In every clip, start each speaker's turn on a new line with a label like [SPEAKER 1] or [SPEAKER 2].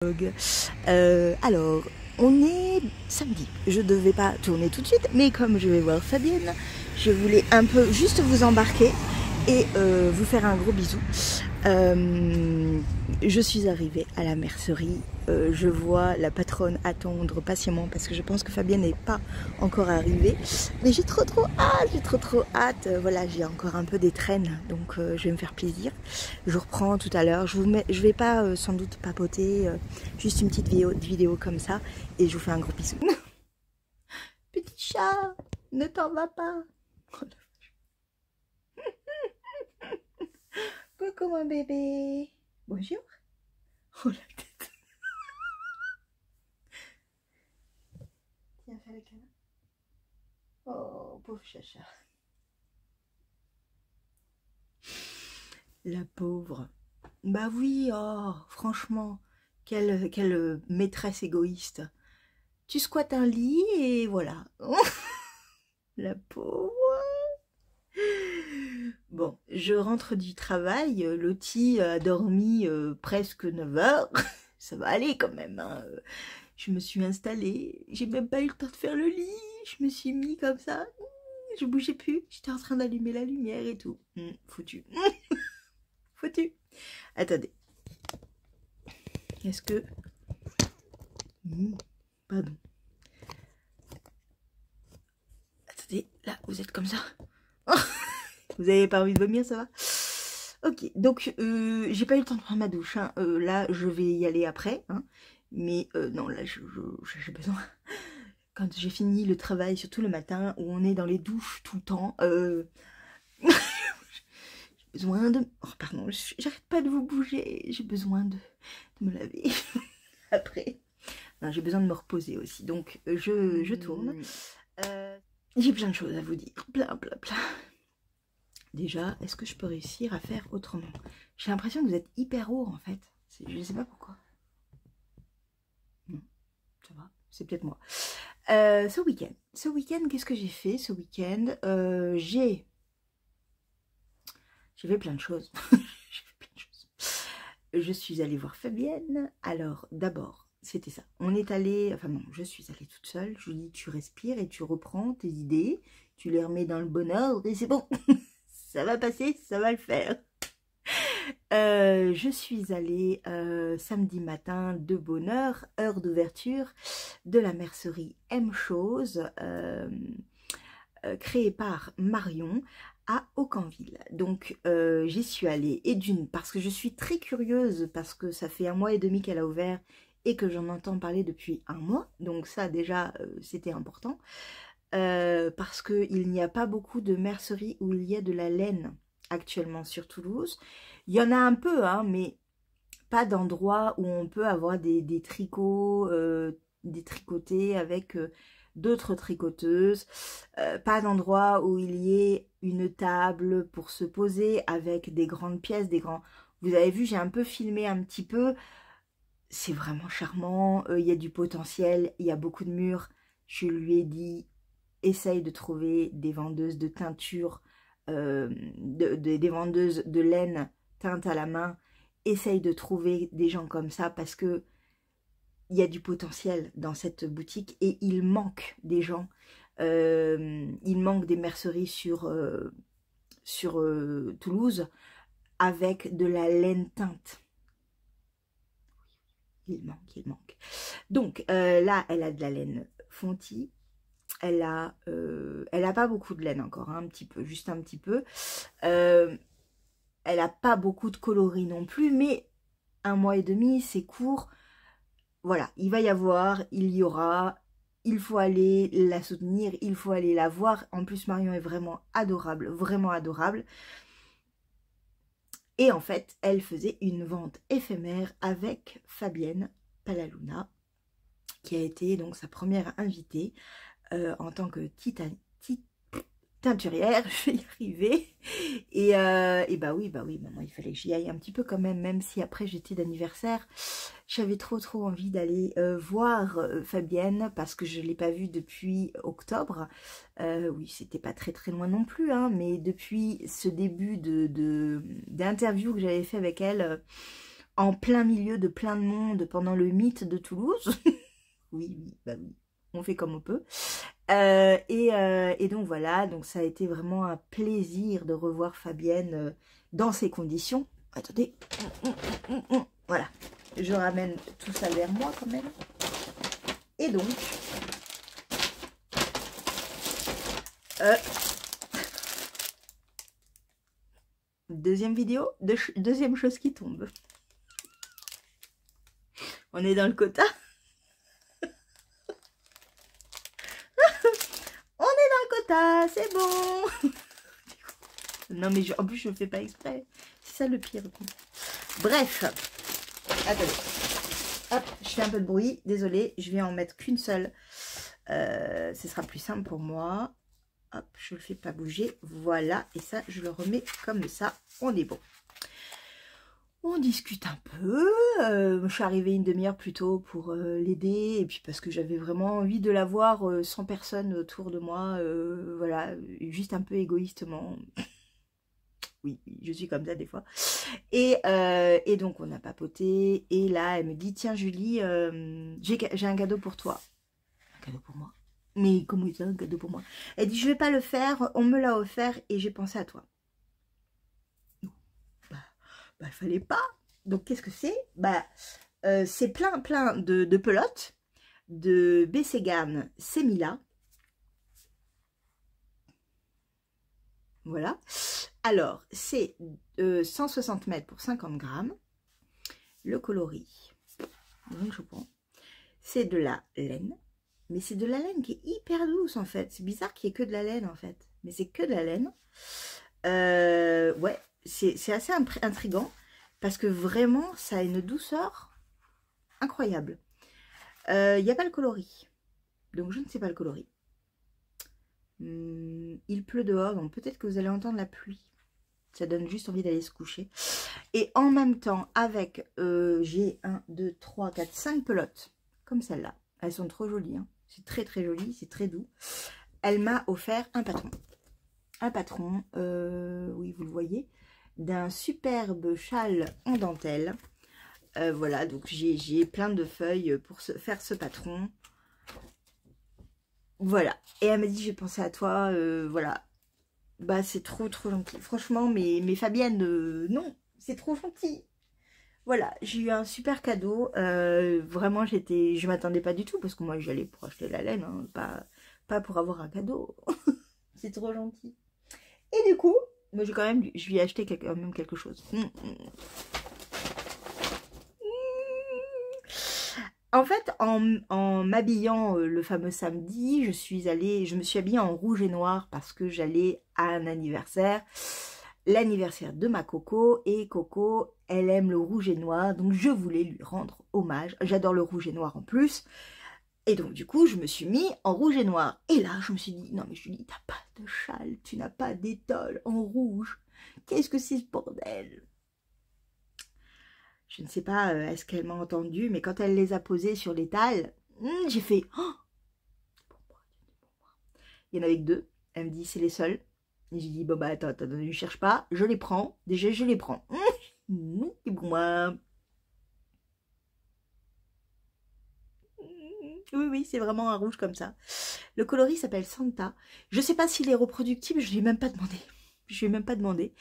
[SPEAKER 1] Alors, on est samedi. Je devais pas tourner tout de suite, mais comme je vais voir Fabienne, je voulais un peu juste vous embarquer et vous faire un gros bisou. Je suis arrivée à la mercerie. Je vois la patronne attendre patiemment parce que je pense que Fabienne n'est pas encore arrivée. Mais j'ai trop hâte. Voilà, j'ai encore un peu des traînes, donc je vais me faire plaisir. Je reprends tout à l'heure. Je vais pas sans doute papoter, juste une petite vidéo comme ça, et je vous fais un gros bisou. Petit chat, ne t'en va pas. Coucou mon bébé. Bonjour. Oh la tête. Tiens, fais le câlin. Oh, pauvre chacha. La pauvre. Bah oui, oh, franchement, quelle maîtresse égoïste. Tu squattes un lit et voilà. La pauvre. Bon, je rentre du travail, Lottie a dormi presque 9 heures. Ça va aller quand même, hein. Je me suis installée, j'ai même pas eu le temps de faire le lit. Je me suis mis comme ça, je bougeais plus. J'étais en train d'allumer la lumière et tout. Foutu. Foutu. Attendez. Est-ce que... Pardon. Attendez, là, vous êtes comme ça. Vous avez pas envie de vomir, ça va? Ok, donc j'ai pas eu le temps de prendre ma douche, hein. Là, je vais y aller après, hein. Mais non, là, j'ai besoin... Quand j'ai fini le travail, surtout le matin, où on est dans les douches tout le temps, j'ai besoin de... Oh, pardon, j'arrête pas de vous bouger. J'ai besoin de me laver après. J'ai besoin de me reposer aussi. Donc, je tourne. J'ai plein de choses à vous dire. Plein. Déjà, est-ce que je peux réussir à faire autrement? J'ai l'impression que vous êtes hyper haut, en fait. Je ne sais pas pourquoi. Non, ça va. C'est peut-être moi. Ce week-end, qu'est-ce que j'ai fait ce week-end? J'ai fait plein de choses. Je suis allée voir Fabienne. Alors, d'abord, c'était ça. On est allé, enfin non, je suis allée toute seule. Je lui dis, tu respires et tu reprends tes idées, tu les remets dans le bon ordre et c'est bon. Ça va passer, ça va le faire. Je suis allée samedi matin de bonne heure, heure d'ouverture de la mercerie M-Chose, créée par Marion à Aucanville. Donc j'y suis allée, et d'une, parce que je suis très curieuse, parce que ça fait 1 mois et demi qu'elle a ouvert et que j'en entends parler depuis 1 mois, donc ça déjà c'était important, parce qu'il n'y a pas beaucoup de merceries où il y a de la laine actuellement sur Toulouse. Il y en a un peu, hein, mais pas d'endroit où on peut avoir des tricots, des tricotés avec d'autres tricoteuses, pas d'endroit où il y ait une table pour se poser avec des grandes pièces, des grands... Vous avez vu, j'ai un peu filmé un petit peu, c'est vraiment charmant, il y a du potentiel, il y a beaucoup de murs. Je lui ai dit, essaye de trouver des vendeuses de teinture, des vendeuses de laine teinte à la main. Essaye de trouver des gens comme ça, parce que il y a du potentiel dans cette boutique et il manque des gens. Il manque des merceries sur Toulouse avec de la laine teinte. Il manque. Donc là, elle a de la laine fontie. Elle a pas beaucoup de laine encore, hein, un petit peu, juste un petit peu. Elle n'a pas beaucoup de coloris non plus, mais 1 mois et demi, c'est court. Voilà, il va y avoir, il y aura, il faut aller la soutenir, il faut aller la voir. En plus, Marion est vraiment adorable, vraiment adorable. Et en fait, elle faisait une vente éphémère avec Fabienne Palaluna, qui a été donc sa première invitée en tant que teinturière, je vais y arriver. Et bah oui, maman, il fallait que j'y aille un petit peu quand même, même si après j'étais d'anniversaire. J'avais trop envie d'aller voir Fabienne, parce que je ne l'ai pas vue depuis octobre. Oui, c'était pas très loin non plus, hein, mais depuis ce début d'interview que j'avais fait avec elle en plein milieu de plein de monde pendant le mythe de Toulouse. Oui, oui, bah oui, on fait comme on peut. Et donc voilà, donc ça a été vraiment un plaisir de revoir Fabienne dans ces conditions. Attendez, voilà, je ramène tout ça vers moi quand même. Et donc, deuxième vidéo, deuxième chose qui tombe. On est dans le quota. On est dans le quota, c'est bon. Non mais en plus je ne fais pas exprès. C'est ça le pire. Bref. Attendez. Hop, je fais un peu de bruit. Désolée, je vais en mettre qu'une seule. Ce sera plus simple pour moi. Hop, je ne le fais pas bouger. Voilà. Et ça, je le remets comme ça. On est bon. On discute un peu. Je suis arrivée une demi-heure plus tôt pour l'aider. Et puis parce que j'avais vraiment envie de la voir sans personne autour de moi. Voilà, juste un peu égoïstement. Oui, je suis comme ça des fois. Et donc on a papoté. Et là, elle me dit, tiens Julie, j'ai un cadeau pour toi. Un cadeau pour moi? Mais comment ça, un cadeau pour moi? Elle dit, je vais pas le faire, on me l'a offert et j'ai pensé à toi. Il fallait pas. Donc qu'est-ce que c'est? C'est plein de pelotes de Bességarn Semilla. Voilà. Alors, c'est 160 mètres pour 50 grammes. Le coloris, donc je prends. C'est de la laine. Mais c'est de la laine qui est hyper douce en fait. C'est bizarre qu'il n'y ait que de la laine en fait. Mais c'est que de la laine. Ouais, c'est assez intriguant. Parce que vraiment, ça a une douceur incroyable. Il n'y a pas le coloris. Donc je ne sais pas le coloris. Il pleut dehors, donc peut-être que vous allez entendre la pluie. Ça donne juste envie d'aller se coucher. Et en même temps, avec, j'ai 1, 2, 3, 4, 5 pelotes. Comme celle-là. Elles sont trop jolies. Hein. C'est très très joli, c'est très doux. Elle m'a offert un patron. Un patron, oui vous le voyez, d'un superbe châle en dentelle. Voilà, donc j'ai plein de feuilles pour faire ce patron. Voilà, et elle m'a dit, j'ai pensé à toi, voilà. Bah c'est trop gentil. Franchement, mais Fabienne, non, c'est trop gentil. Voilà, j'ai eu un super cadeau. Vraiment, je m'attendais pas du tout, parce que moi j'allais pour acheter la laine, hein, pas pour avoir un cadeau. C'est trop gentil. Et du coup, moi je lui ai acheté quand même quelque chose. En fait, en m'habillant le fameux samedi, je me suis habillée en rouge et noir parce que j'allais à un anniversaire, l'anniversaire de ma Coco, et Coco, elle aime le rouge et noir, donc je voulais lui rendre hommage. J'adore le rouge et noir en plus. Et donc du coup, je me suis mis en rouge et noir. Et là, je me suis dit, non mais Julie, t'as pas de châle, tu n'as pas d'étole en rouge. Qu'est-ce que c'est ce bordel? Je ne sais pas est-ce qu'elle m'a entendu, mais quand elle les a posés sur l'étal, j'ai fait oh, il y en avait que 2. Elle me dit c'est les seuls. Et j'ai dit bon bah attends, ne cherche pas, je les prends. Déjà je les prends. C'est pour moi. Oui, oui, c'est vraiment un rouge comme ça. Le coloris s'appelle Santa. Je sais pas s'il est reproductible, je ne lui ai même pas demandé. Je lui ai même pas demandé.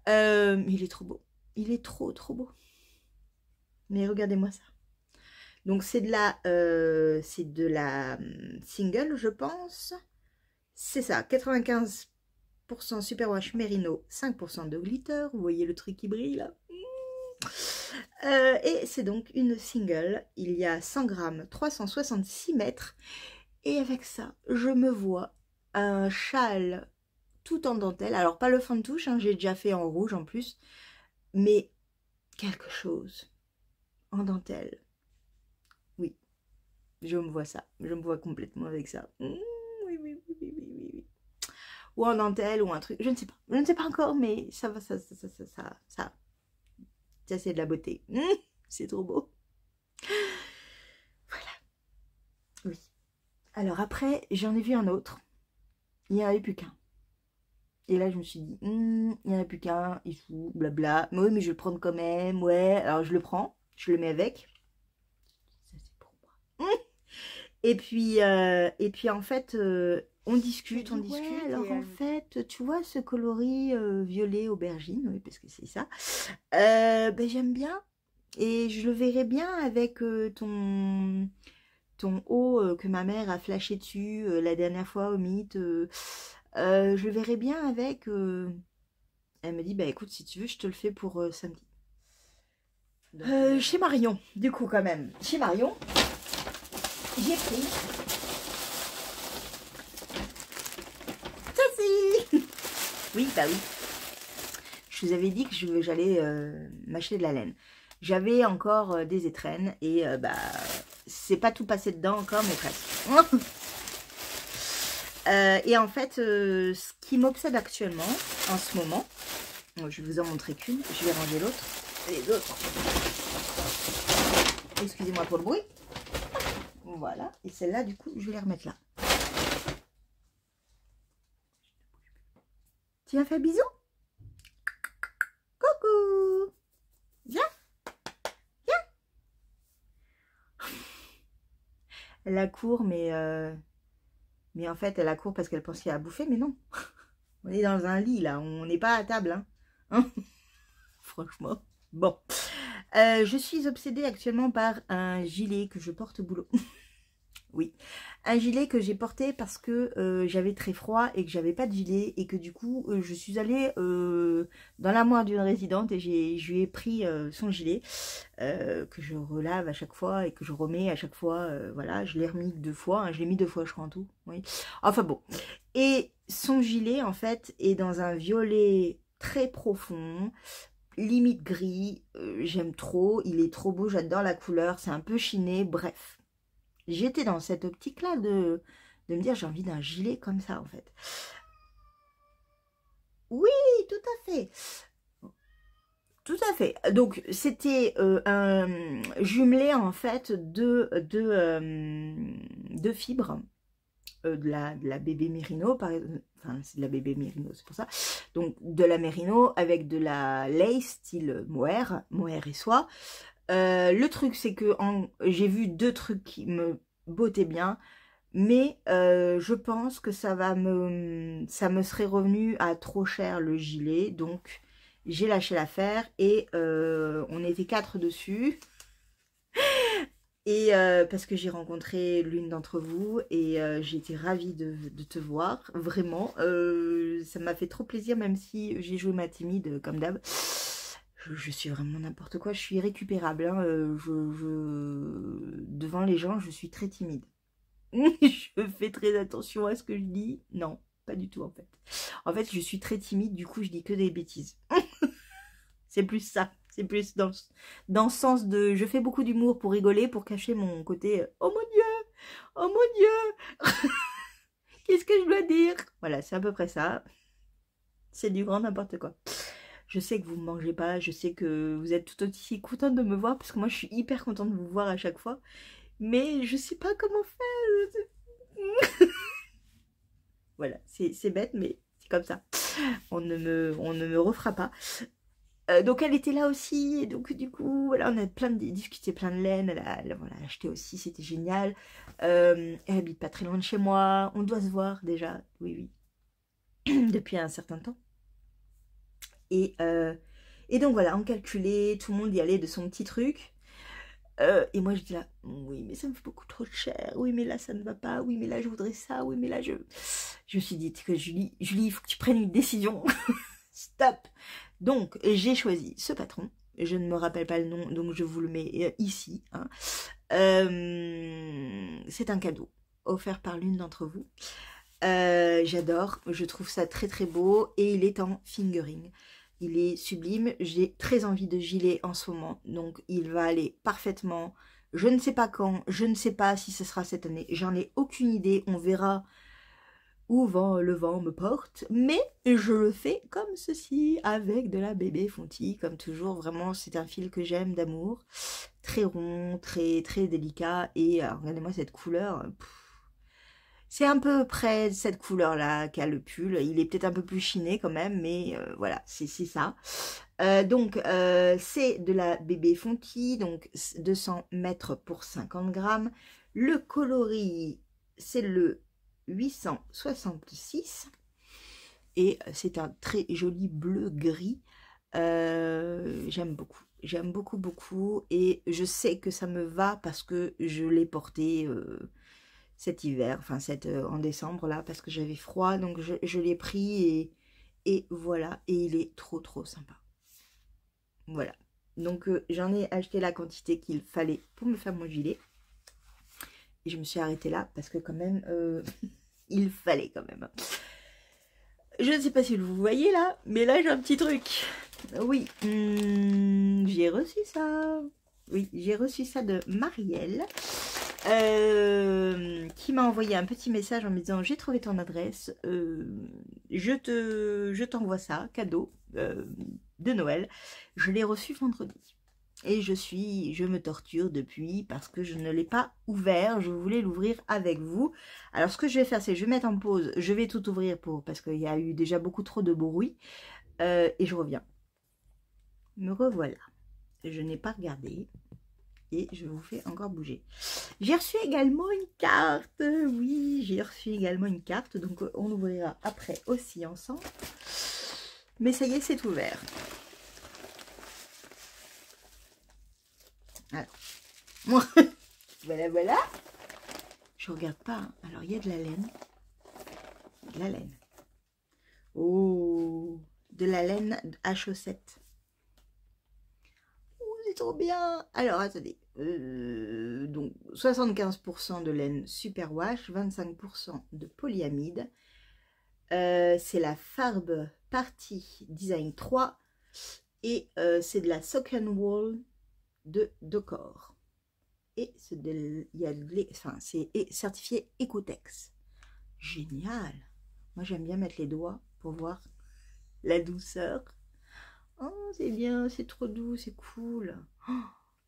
[SPEAKER 1] Il est trop beau. Il est trop beau. Mais regardez-moi ça. Donc c'est de la single, je pense. C'est ça, 95% superwash Merino, 5% de glitter. Vous voyez le truc qui brille là. Et c'est donc une single. Il y a 100 grammes, 366 mètres. Et avec ça, je me vois un châle tout en dentelle. Alors pas le fond de touche, hein, j'ai déjà fait en rouge en plus. Mais quelque chose en dentelle. Oui, je me vois ça. Je me vois complètement avec ça. Oui. Ou en dentelle ou un truc. Je ne sais pas. Je ne sais pas encore, mais ça va, ça c'est de la beauté. C'est trop beau. Voilà. Oui. Alors après, j'en ai vu un autre. Il n'y en avait plus qu'un. Et là, je me suis dit, il n'y en a plus qu'un, et tout, blabla. Mais oui, mais je vais le prendre quand même, ouais. Alors, je le prends, je le mets avec. Ça, c'est pour moi. Et puis en fait, on discute. Ouais, alors en fait, tu vois ce coloris violet aubergine, oui, parce que c'est ça, ben, j'aime bien. Et je le verrais bien avec ton haut que ma mère a flashé dessus la dernière fois au mythe. Je le verrais bien avec. Elle me dit, bah écoute, si tu veux, je te le fais pour samedi. Chez Marion, du coup, quand même. Chez Marion, j'ai pris. Ceci. Oui, bah oui. Je vous avais dit que j'allais m'acheter de la laine. J'avais encore des étrennes et bah c'est pas tout passé dedans encore, mais presque. Et en fait, ce qui m'obsède actuellement, en ce moment, je vais vous en montrer qu'une, je vais ranger l'autre. Les autres. Excusez-moi pour le bruit. Voilà. Et celle-là, du coup, je vais les remettre là. Tu viens faire bisous? Coucou! Viens! Viens! Elle la court, mais en fait, elle la court parce qu'elle pense qu'il y a à bouffer, mais non. On est dans un lit, là. On n'est pas à table, hein. Franchement. Bon. Je suis obsédée actuellement par un gilet que je porte au boulot. Oui, un gilet que j'ai porté parce que j'avais très froid et que j'avais pas de gilet et que du coup je suis allée dans l'armoire d'une résidente et je lui ai pris son gilet que je relave à chaque fois et que je remets à chaque fois. Voilà, je l'ai remis 2 fois, hein, je l'ai mis 2 fois je crois en tout. Oui. Enfin bon, et son gilet en fait est dans un violet très profond, limite gris. J'aime trop, il est trop beau, j'adore la couleur, c'est un peu chiné, bref. J'étais dans cette optique-là de me dire j'ai envie d'un gilet comme ça en fait. Oui, tout à fait. Tout à fait. Donc c'était un jumelé en fait de fibres de la bébé Merino, par exemple. Enfin, c'est de la bébé Merino, c'est pour ça. Donc de la Merino avec de la lace style mohair et soie. Le truc, c'est que j'ai vu 2 trucs qui me bottaient bien, mais je pense que ça me serait revenu à trop cher le gilet, donc j'ai lâché l'affaire et on était 4 dessus. Et parce que j'ai rencontré l'une d'entre vous et j'ai été ravie de te voir, vraiment. Ça m'a fait trop plaisir, même si j'ai joué ma timide comme d'hab. Je suis vraiment n'importe quoi, je suis irrécupérable. Hein. Devant les gens, je suis très timide. Je fais très attention à ce que je dis. Non, pas du tout en fait. En fait, je suis très timide, du coup, je dis que des bêtises. C'est plus ça. C'est plus dans le sens de... Je fais beaucoup d'humour pour rigoler, pour cacher mon côté « Oh mon Dieu! Oh mon Dieu! Qu'est-ce que je dois dire ?» Voilà, c'est à peu près ça. C'est du grand n'importe quoi. Je sais que vous ne mangez pas, je sais que vous êtes tout aussi contente de me voir, parce que moi je suis hyper contente de vous voir à chaque fois. Mais je sais pas comment faire. Voilà, c'est bête, mais c'est comme ça. On ne me refera pas. Donc elle était là aussi, et donc du coup, voilà, on a discuté plein de laine, elle a acheté aussi, c'était génial. Elle habite pas très loin de chez moi, on doit se voir déjà, oui, depuis un certain temps. Et donc voilà, on calculait, tout le monde y allait de son petit truc. Et moi je dis là, oui mais ça me fait beaucoup trop cher, oui mais là ça ne va pas, oui mais là je voudrais ça, oui mais là je me suis dit que Julie, il faut que tu prennes une décision. Stop. Donc j'ai choisi ce patron, je ne me rappelle pas le nom, donc je vous le mets ici. Hein. C'est un cadeau offert par l'une d'entre vous. J'adore, je trouve ça très très beau et il est en fingering. Il est sublime, j'ai très envie de gilet en ce moment, donc il va aller parfaitement. Je ne sais pas quand, je ne sais pas si ce sera cette année, j'en ai aucune idée, on verra où le vent me porte, mais je le fais comme ceci, avec de la bébé Fonty, comme toujours, vraiment c'est un fil que j'aime d'amour, très rond, très très délicat, et regardez-moi cette couleur, C'est un peu près de cette couleur-là qu'a le pull. Il est peut-être un peu plus chiné quand même, mais voilà, c'est ça. Donc, c'est de la bébé Fonty, donc 200 mètres pour 50 grammes. Le coloris, c'est le 866. Et c'est un très joli bleu-gris. J'aime beaucoup. J'aime beaucoup, beaucoup. Et je sais que ça me va parce que je l'ai porté cet hiver, enfin en décembre là, parce que j'avais froid. Donc je l'ai pris et voilà. Et il est trop, trop sympa. Voilà. Donc j'en ai acheté la quantité qu'il fallait pour me faire mon gilet. Et je me suis arrêtée là parce que quand même, il fallait quand même. Je ne sais pas si vous voyez là, mais là j'ai un petit truc. Oui, j'ai reçu ça. Oui, j'ai reçu ça de Marielle, qui m'a envoyé un petit message en me disant: j'ai trouvé ton adresse, je t'envoie ça, cadeau de Noël. Je l'ai reçu vendredi. Et je me torture depuis parce que je ne l'ai pas ouvert. Je voulais l'ouvrir avec vous. Alors, ce que je vais faire, c'est que je vais mettre en pause. Je vais tout ouvrir parce qu'il y a eu déjà beaucoup trop de bruit. Et je reviens. Me revoilà. Je n'ai pas regardé. Et je vous fais encore bouger. J'ai reçu également une carte. Oui, j'ai reçu également une carte. Donc, on ouvrira après aussi ensemble. Mais ça y est, c'est ouvert. Alors, moi, voilà, voilà. Je regarde pas. Hein. Alors, il y a de la laine. De la laine. Oh, de la laine à chaussettes. Oh, c'est trop bien. Alors, attendez. Donc, 75% de laine superwash, 25% de polyamide. C'est la Farbe Party Design 3. Et c'est de la Sock and Wool de Decor. Et c'est certifié Ecotex. Génial. Moi j'aime bien mettre les doigts pour voir la douceur. Oh, c'est bien, c'est trop doux, c'est cool. Oh,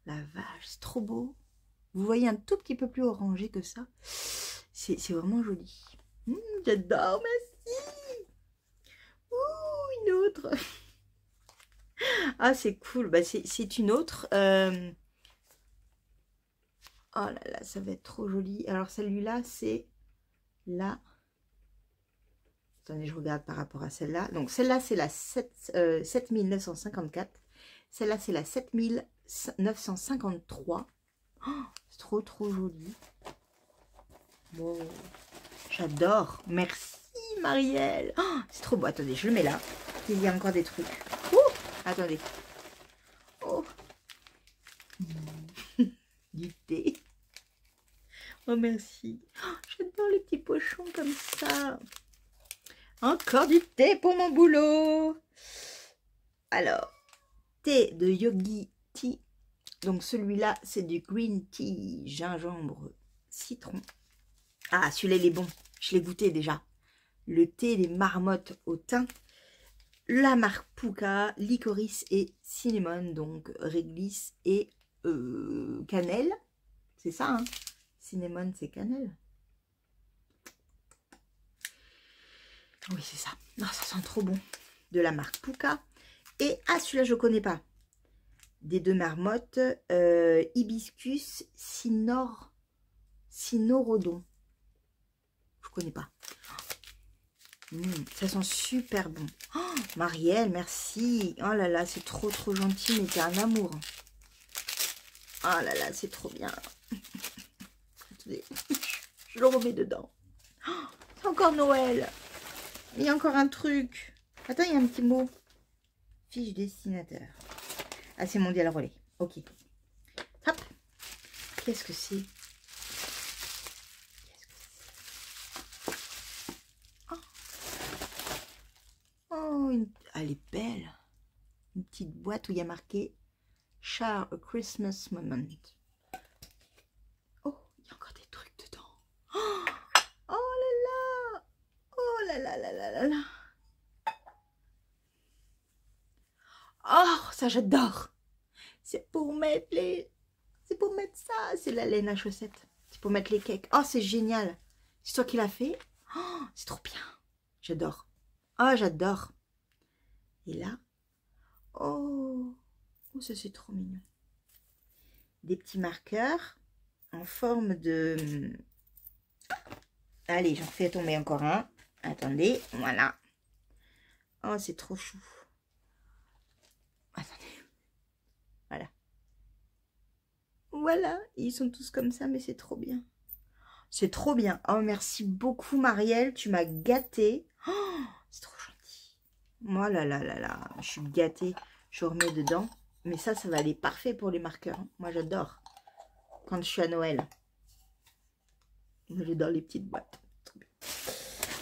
[SPEAKER 1] la vache, c'est trop beau. Vous voyez un tout petit peu plus orangé que ça. C'est vraiment joli. J'adore, merci. Ouh, une autre. Ah, c'est cool. Bah, c'est une autre. Oh là là, ça va être trop joli. Alors, celui-là, c'est la... Attendez, je regarde par rapport à celle-là. Donc, celle-là, c'est la 7954. Celle-là, c'est la 7953. Oh, c'est trop, trop joli. Wow. J'adore. Merci, Marielle. Oh, c'est trop beau. Attendez, je le mets là. Il y a encore des trucs. Ouh, attendez. Oh. Du thé. Oh, merci. Oh, j'adore les petits pochons comme ça. Encore du thé pour mon boulot. Alors, thé de Yogi Tea. Donc, celui-là, c'est du green tea, gingembre, citron. Ah, celui-là, il est bon. Je l'ai goûté déjà. Le thé des marmottes au thym. La marque Puka, licorice et cinnamon. Donc, réglisse et cannelle. C'est ça, hein? Cinnamon, c'est cannelle. Oui, c'est ça. Oh, ça sent trop bon. De la marque Puka. Et, ah, celui-là, je ne connais pas. Des deux marmottes. Hibiscus cynorhodon. Je ne connais pas. Ça sent super bon. Oh, Marielle, merci. Oh là là, c'est trop, trop gentil, mais t'es un amour. Oh là là, c'est trop bien. Attendez, je le remets dedans. Oh, c'est encore Noël. Il y a encore un truc. Attends, il y a un petit mot. Fiche destinateur. Ah, c'est Mondial Relais. Ok. Hop. Qu'est-ce que c'est? Oh, elle est belle. Une petite boîte où il y a marqué Share a Christmas Moment. Oh, il y a encore des trucs dedans. Oh, oh là là. Oh là là là là là là. Oh, ça j'adore. C'est pour mettre les... C'est pour mettre ça. C'est la laine à chaussettes. C'est pour mettre les cakes. Oh, c'est génial. C'est toi qui l'as fait? Oh, c'est trop bien. J'adore. Oh, j'adore. Et là, oh, oh ça c'est trop mignon. Des petits marqueurs en forme de... Allez, j'en fais tomber encore un. Attendez, voilà. Oh, c'est trop chou. Attendez. Voilà. Voilà, ils sont tous comme ça, mais c'est trop bien. C'est trop bien. Oh, merci beaucoup, Marielle. Tu m'as gâtée. Oh, c'est trop gentil. Oh là là là là. Je suis gâtée. Je remets dedans. Mais ça va aller parfait pour les marqueurs. Moi, j'adore. Quand je suis à Noël. J'adore les petites boîtes.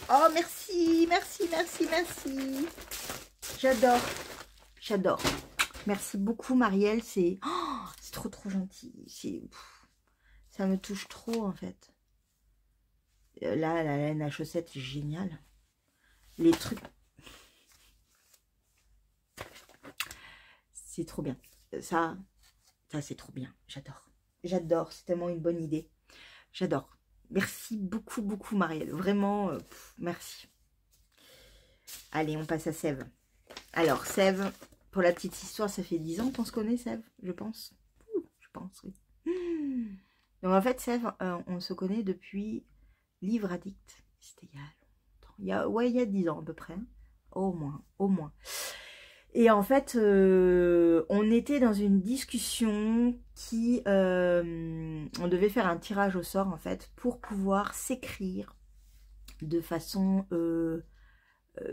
[SPEAKER 1] Oh, merci. Merci, merci, merci. J'adore. J'adore. Merci beaucoup, Marielle. C'est trop, trop gentil. Ça me touche trop, en fait. Là, la laine à chaussettes, c'est génial. Les trucs... C'est trop bien. Ça c'est trop bien. J'adore. J'adore. C'est tellement une bonne idée. J'adore. Merci beaucoup, beaucoup, Marielle. Vraiment, merci. Allez, on passe à Sève. Alors, Sève, pour la petite histoire, ça fait 10 ans qu'on se connaît, Sève, je pense. Je pense, oui. Donc, en fait, Sève, on se connaît depuis Livre Addict. C'était il y a longtemps. Il y a 10 ans à peu près. Au moins, au moins. Et en fait, on était dans une discussion qui... on devait faire un tirage au sort, en fait, pour pouvoir s'écrire de façon...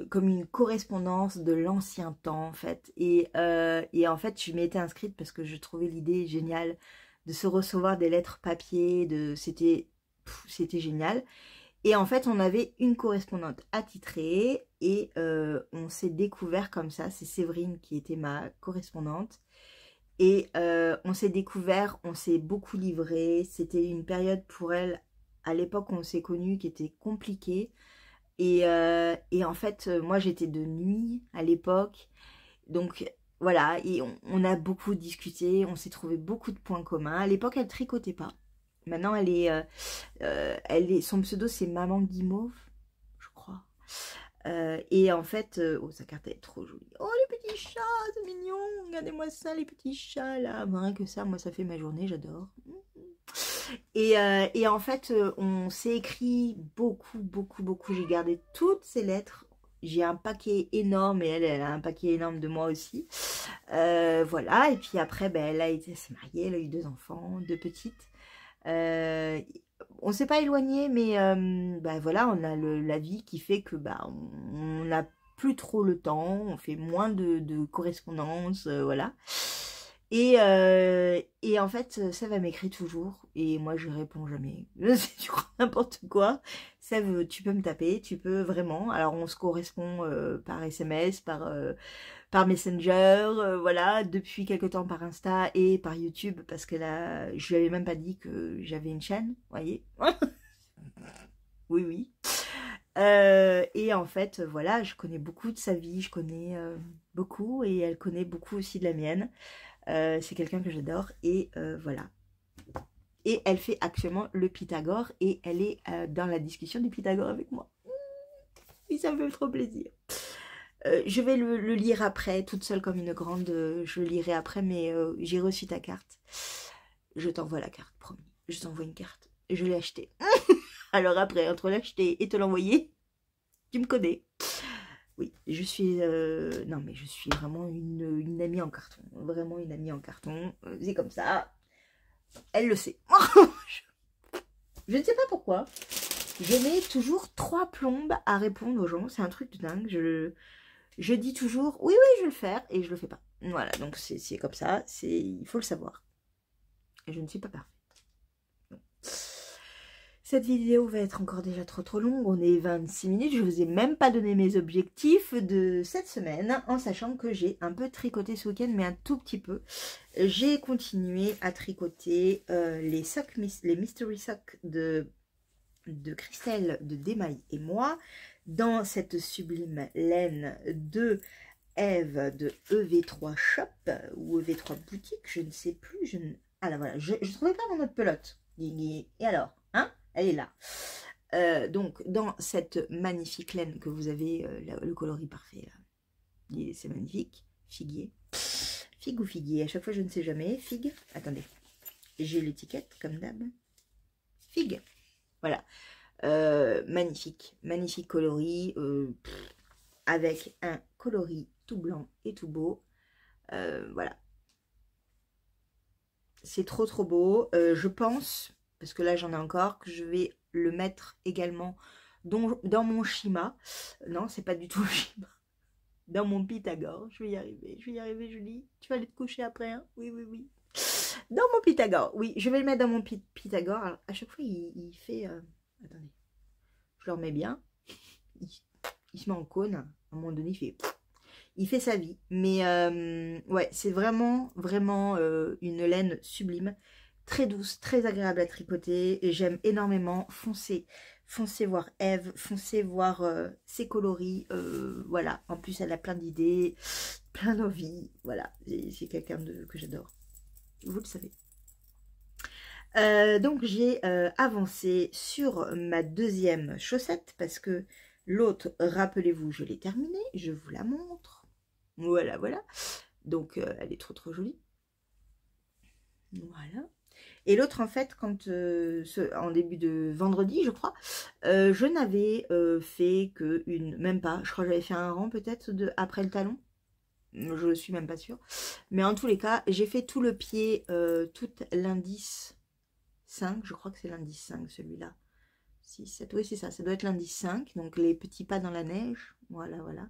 [SPEAKER 1] comme une correspondance de l'ancien temps, en fait. Et en fait, je m'étais inscrite parce que je trouvais l'idée géniale de se recevoir des lettres papier. C'était génial. Et en fait, on avait une correspondante attitrée et on s'est découvert comme ça. C'est Séverine qui était ma correspondante. Et on s'est découvert, on s'est beaucoup livré. C'était une période pour elle, à l'époque où on s'est connus, qui était compliquée. Et en fait, moi, j'étais de nuit à l'époque. Donc, voilà, et on a beaucoup discuté. On s'est trouvé beaucoup de points communs. À l'époque, elle tricotait pas. Maintenant, son pseudo, c'est Maman Guimauve, je crois. Et en fait, oh, sa carte est trop jolie. Oh, les petits chats, c'est mignon. Regardez-moi ça, les petits chats, là. Rien que ça, moi, ça fait ma journée, j'adore. Et en fait, on s'est écrit beaucoup, beaucoup, beaucoup. J'ai gardé toutes ces lettres. J'ai un paquet énorme et elle a un paquet énorme de moi aussi. Voilà, et puis après, ben, elle s'est mariée, elle a eu 2 enfants, 2 petites. On s'est pas éloigné, mais bah voilà, on a la vie qui fait que bah on n'a plus trop le temps, on fait moins de correspondance, voilà. Et en fait, Sève m'écrit toujours et moi je réponds jamais. C'est toujours n'importe quoi. Sève, tu peux me taper, tu peux vraiment. Alors on se correspond par SMS, par Messenger, voilà, depuis quelque temps par Insta et par YouTube, parce que là, je lui avais même pas dit que j'avais une chaîne, voyez. Oui, oui. Et en fait, voilà, je connais beaucoup de sa vie, je connais beaucoup, et elle connaît beaucoup aussi de la mienne. C'est quelqu'un que j'adore, et voilà. Et elle fait actuellement le Pythagore, et elle est dans la discussion du Pythagore avec moi. Et ça me fait trop plaisir. Je vais le lire après, toute seule comme une grande. Je le lirai après, mais j'ai reçu ta carte. Je t'envoie la carte, promis. Je t'envoie une carte. Je l'ai achetée. Alors après, entre l'acheter et te l'envoyer, tu me connais. Oui, je suis... non, mais je suis vraiment une amie en carton. Vraiment une amie en carton. C'est comme ça. Elle le sait. Je ne sais pas pourquoi. Je mets toujours 3 plombes à répondre aux gens. C'est un truc de dingue. Je dis toujours, oui, oui, je vais le faire, et je le fais pas. Voilà, donc c'est comme ça, il faut le savoir. Et je ne suis pas parfaite. Donc, cette vidéo va être encore déjà trop longue, on est 26 minutes, je vous ai même pas donné mes objectifs de cette semaine, en sachant que j'ai un peu tricoté ce week-end, mais un tout petit peu. J'ai continué à tricoter les Mystery Socks de Christelle de Desmailles et moi, dans cette sublime laine de Eve de EV3 Shop ou EV3 Boutique, je ne sais plus. Ah là voilà, je ne trouvais pas mon autre pelote. Et alors, hein, elle est là. Donc, dans cette magnifique laine que vous avez, le coloris parfait, c'est magnifique. Figuier. Figue ou figuier? À chaque fois, je ne sais jamais. Figue. Attendez. J'ai l'étiquette, comme d'hab. Figue. Voilà. Magnifique. Magnifique coloris. Avec un coloris tout blanc et tout beau. Voilà. C'est trop trop beau. Je pense, parce que là j'en ai encore, que je vais le mettre également dans mon Shima. Non, c'est pas du tout le Shima. Dans mon Pythagore. Je vais y arriver, Julie. Tu vas aller te coucher après, hein? Oui, oui, oui. Dans mon Pythagore. Oui, je vais le mettre dans mon Pythagore. Alors, à chaque fois, il fait... Attendez. Je le remets bien. Il se met en cône. À un moment donné, il fait sa vie. Mais ouais, c'est vraiment, vraiment une laine sublime. Très douce, très agréable à tricoter. Et j'aime énormément. Foncez voir Eve, foncez voir ses coloris. Voilà, en plus elle a plein d'idées, plein d'envies. Voilà, c'est quelqu'un que j'adore. Vous le savez. Donc j'ai avancé sur ma deuxième chaussette parce que l'autre, rappelez-vous, je l'ai terminée. Je vous la montre. Voilà, voilà. Donc elle est trop trop jolie. Voilà. Et l'autre, en fait, quand en début de vendredi, je crois, je n'avais fait que même pas, je crois que j'avais fait un rang peut-être après le talon. Je ne suis même pas sûre. Mais en tous les cas, j'ai fait tout le pied, tout l'indice 5. Je crois que c'est l'indice 5, celui-là. 6, 7, oui, c'est ça. Ça doit être l'indice 5. Donc, les petits pas dans la neige. Voilà, voilà.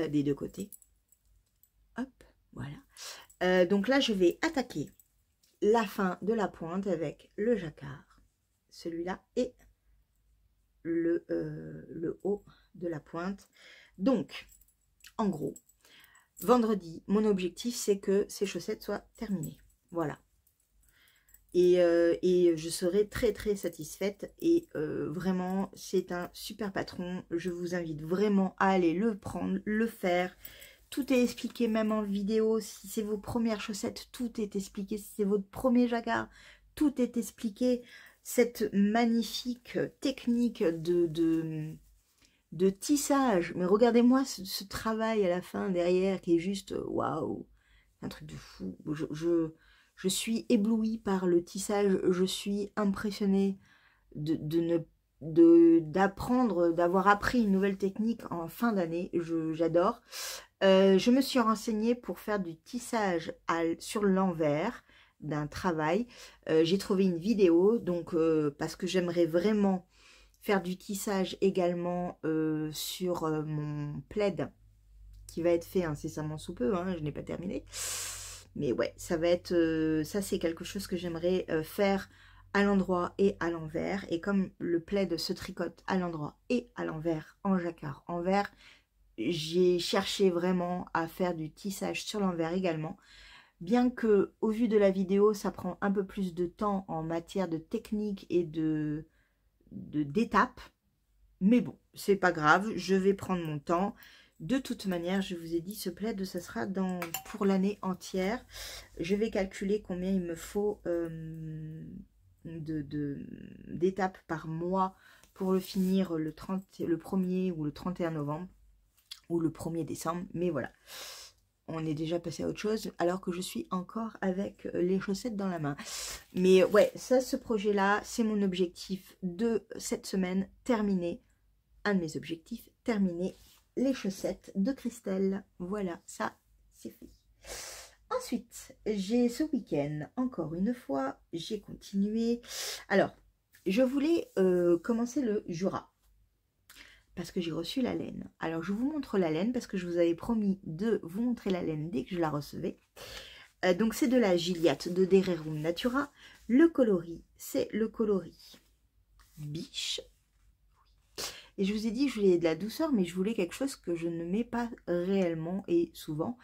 [SPEAKER 1] Des deux côtés. Hop, voilà. Donc là, je vais attaquer la fin de la pointe avec le jacquard, celui-là, et le haut de la pointe. Donc, en gros, vendredi, mon objectif, c'est que ces chaussettes soient terminées. Voilà. Et je serai très, très satisfaite. Et vraiment, c'est un super patron. Je vous invite vraiment à aller le prendre, le faire. Tout est expliqué, même en vidéo. Si c'est vos premières chaussettes, tout est expliqué. Si c'est votre premier jacquard, tout est expliqué. Cette magnifique technique de tissage. Mais regardez-moi ce travail à la fin, derrière, qui est juste waouh. Un truc de fou. Je suis éblouie par le tissage. Je suis impressionnée d'apprendre, d'avoir appris une nouvelle technique en fin d'année. J'adore. Je me suis renseignée pour faire du tissage sur l'envers d'un travail. J'ai trouvé une vidéo, donc parce que j'aimerais vraiment faire du tissage également sur mon plaid qui va être fait incessamment sous peu, hein, je n'ai pas terminé. Mais ouais, ça va être, ça c'est quelque chose que j'aimerais faire à l'endroit et à l'envers. Et comme le plaid se tricote à l'endroit et à l'envers, en jacquard envers, j'ai cherché vraiment à faire du tissage sur l'envers également. Bien que, au vu de la vidéo, ça prend un peu plus de temps en matière de technique et d'étapes. Mais bon, c'est pas grave, je vais prendre mon temps. De toute manière, je vous ai dit, ce plaid, ça sera pour l'année entière. Je vais calculer combien il me faut d'étapes par mois pour le finir le 1er ou le 31 novembre ou le 1er décembre. Mais voilà, on est déjà passé à autre chose alors que je suis encore avec les chaussettes dans la main. Mais ouais, ça, ce projet-là, c'est mon objectif de cette semaine, terminé. Un de mes objectifs, terminer les chaussettes de Christelle. Voilà, ça, c'est fait. Ensuite, j'ai ce week-end, encore une fois, j'ai continué. Alors, je voulais commencer le Jura, parce que j'ai reçu la laine. Alors, je vous montre la laine, parce que je vous avais promis de vous montrer la laine dès que je la recevais. Donc, c'est de la Gilliatt de Dererum Natura. Le coloris, c'est le coloris biche. Et je vous ai dit que je voulais de la douceur, mais je voulais quelque chose que je ne mets pas réellement et souvent.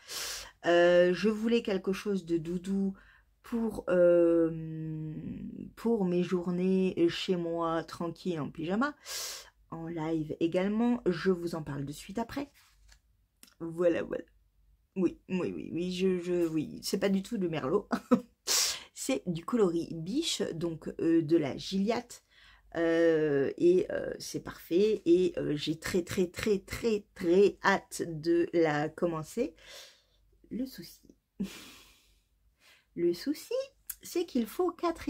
[SPEAKER 1] Je voulais quelque chose de doudou pour mes journées chez moi, tranquille, en pyjama. En live également, je vous en parle de suite après. Voilà, voilà. Oui, oui, oui, oui, oui, c'est pas du tout de Merlot. C'est du coloris biche, donc de la Gilliatt. C'est parfait. Et j'ai très hâte de la commencer. Le souci, c'est qu'il faut 4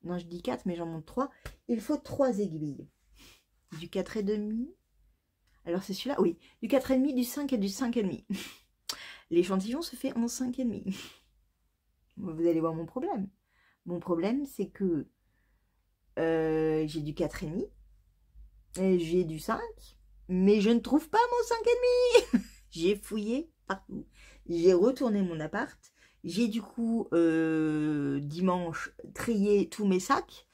[SPEAKER 1] non, je dis 4, mais j'en monte 3. Il faut 3 aiguilles. Du 4,5. Alors, c'est celui-là, oui. Du 4,5, du 5 et du 5,5. L'échantillon se fait en 5,5. Vous allez voir mon problème. Mon problème, c'est que j'ai du 4,5. Et j'ai du 5. Mais je ne trouve pas mon 5,5. J'ai fouillé partout. J'ai retourné mon appart. J'ai du coup, dimanche, trié tous mes sacs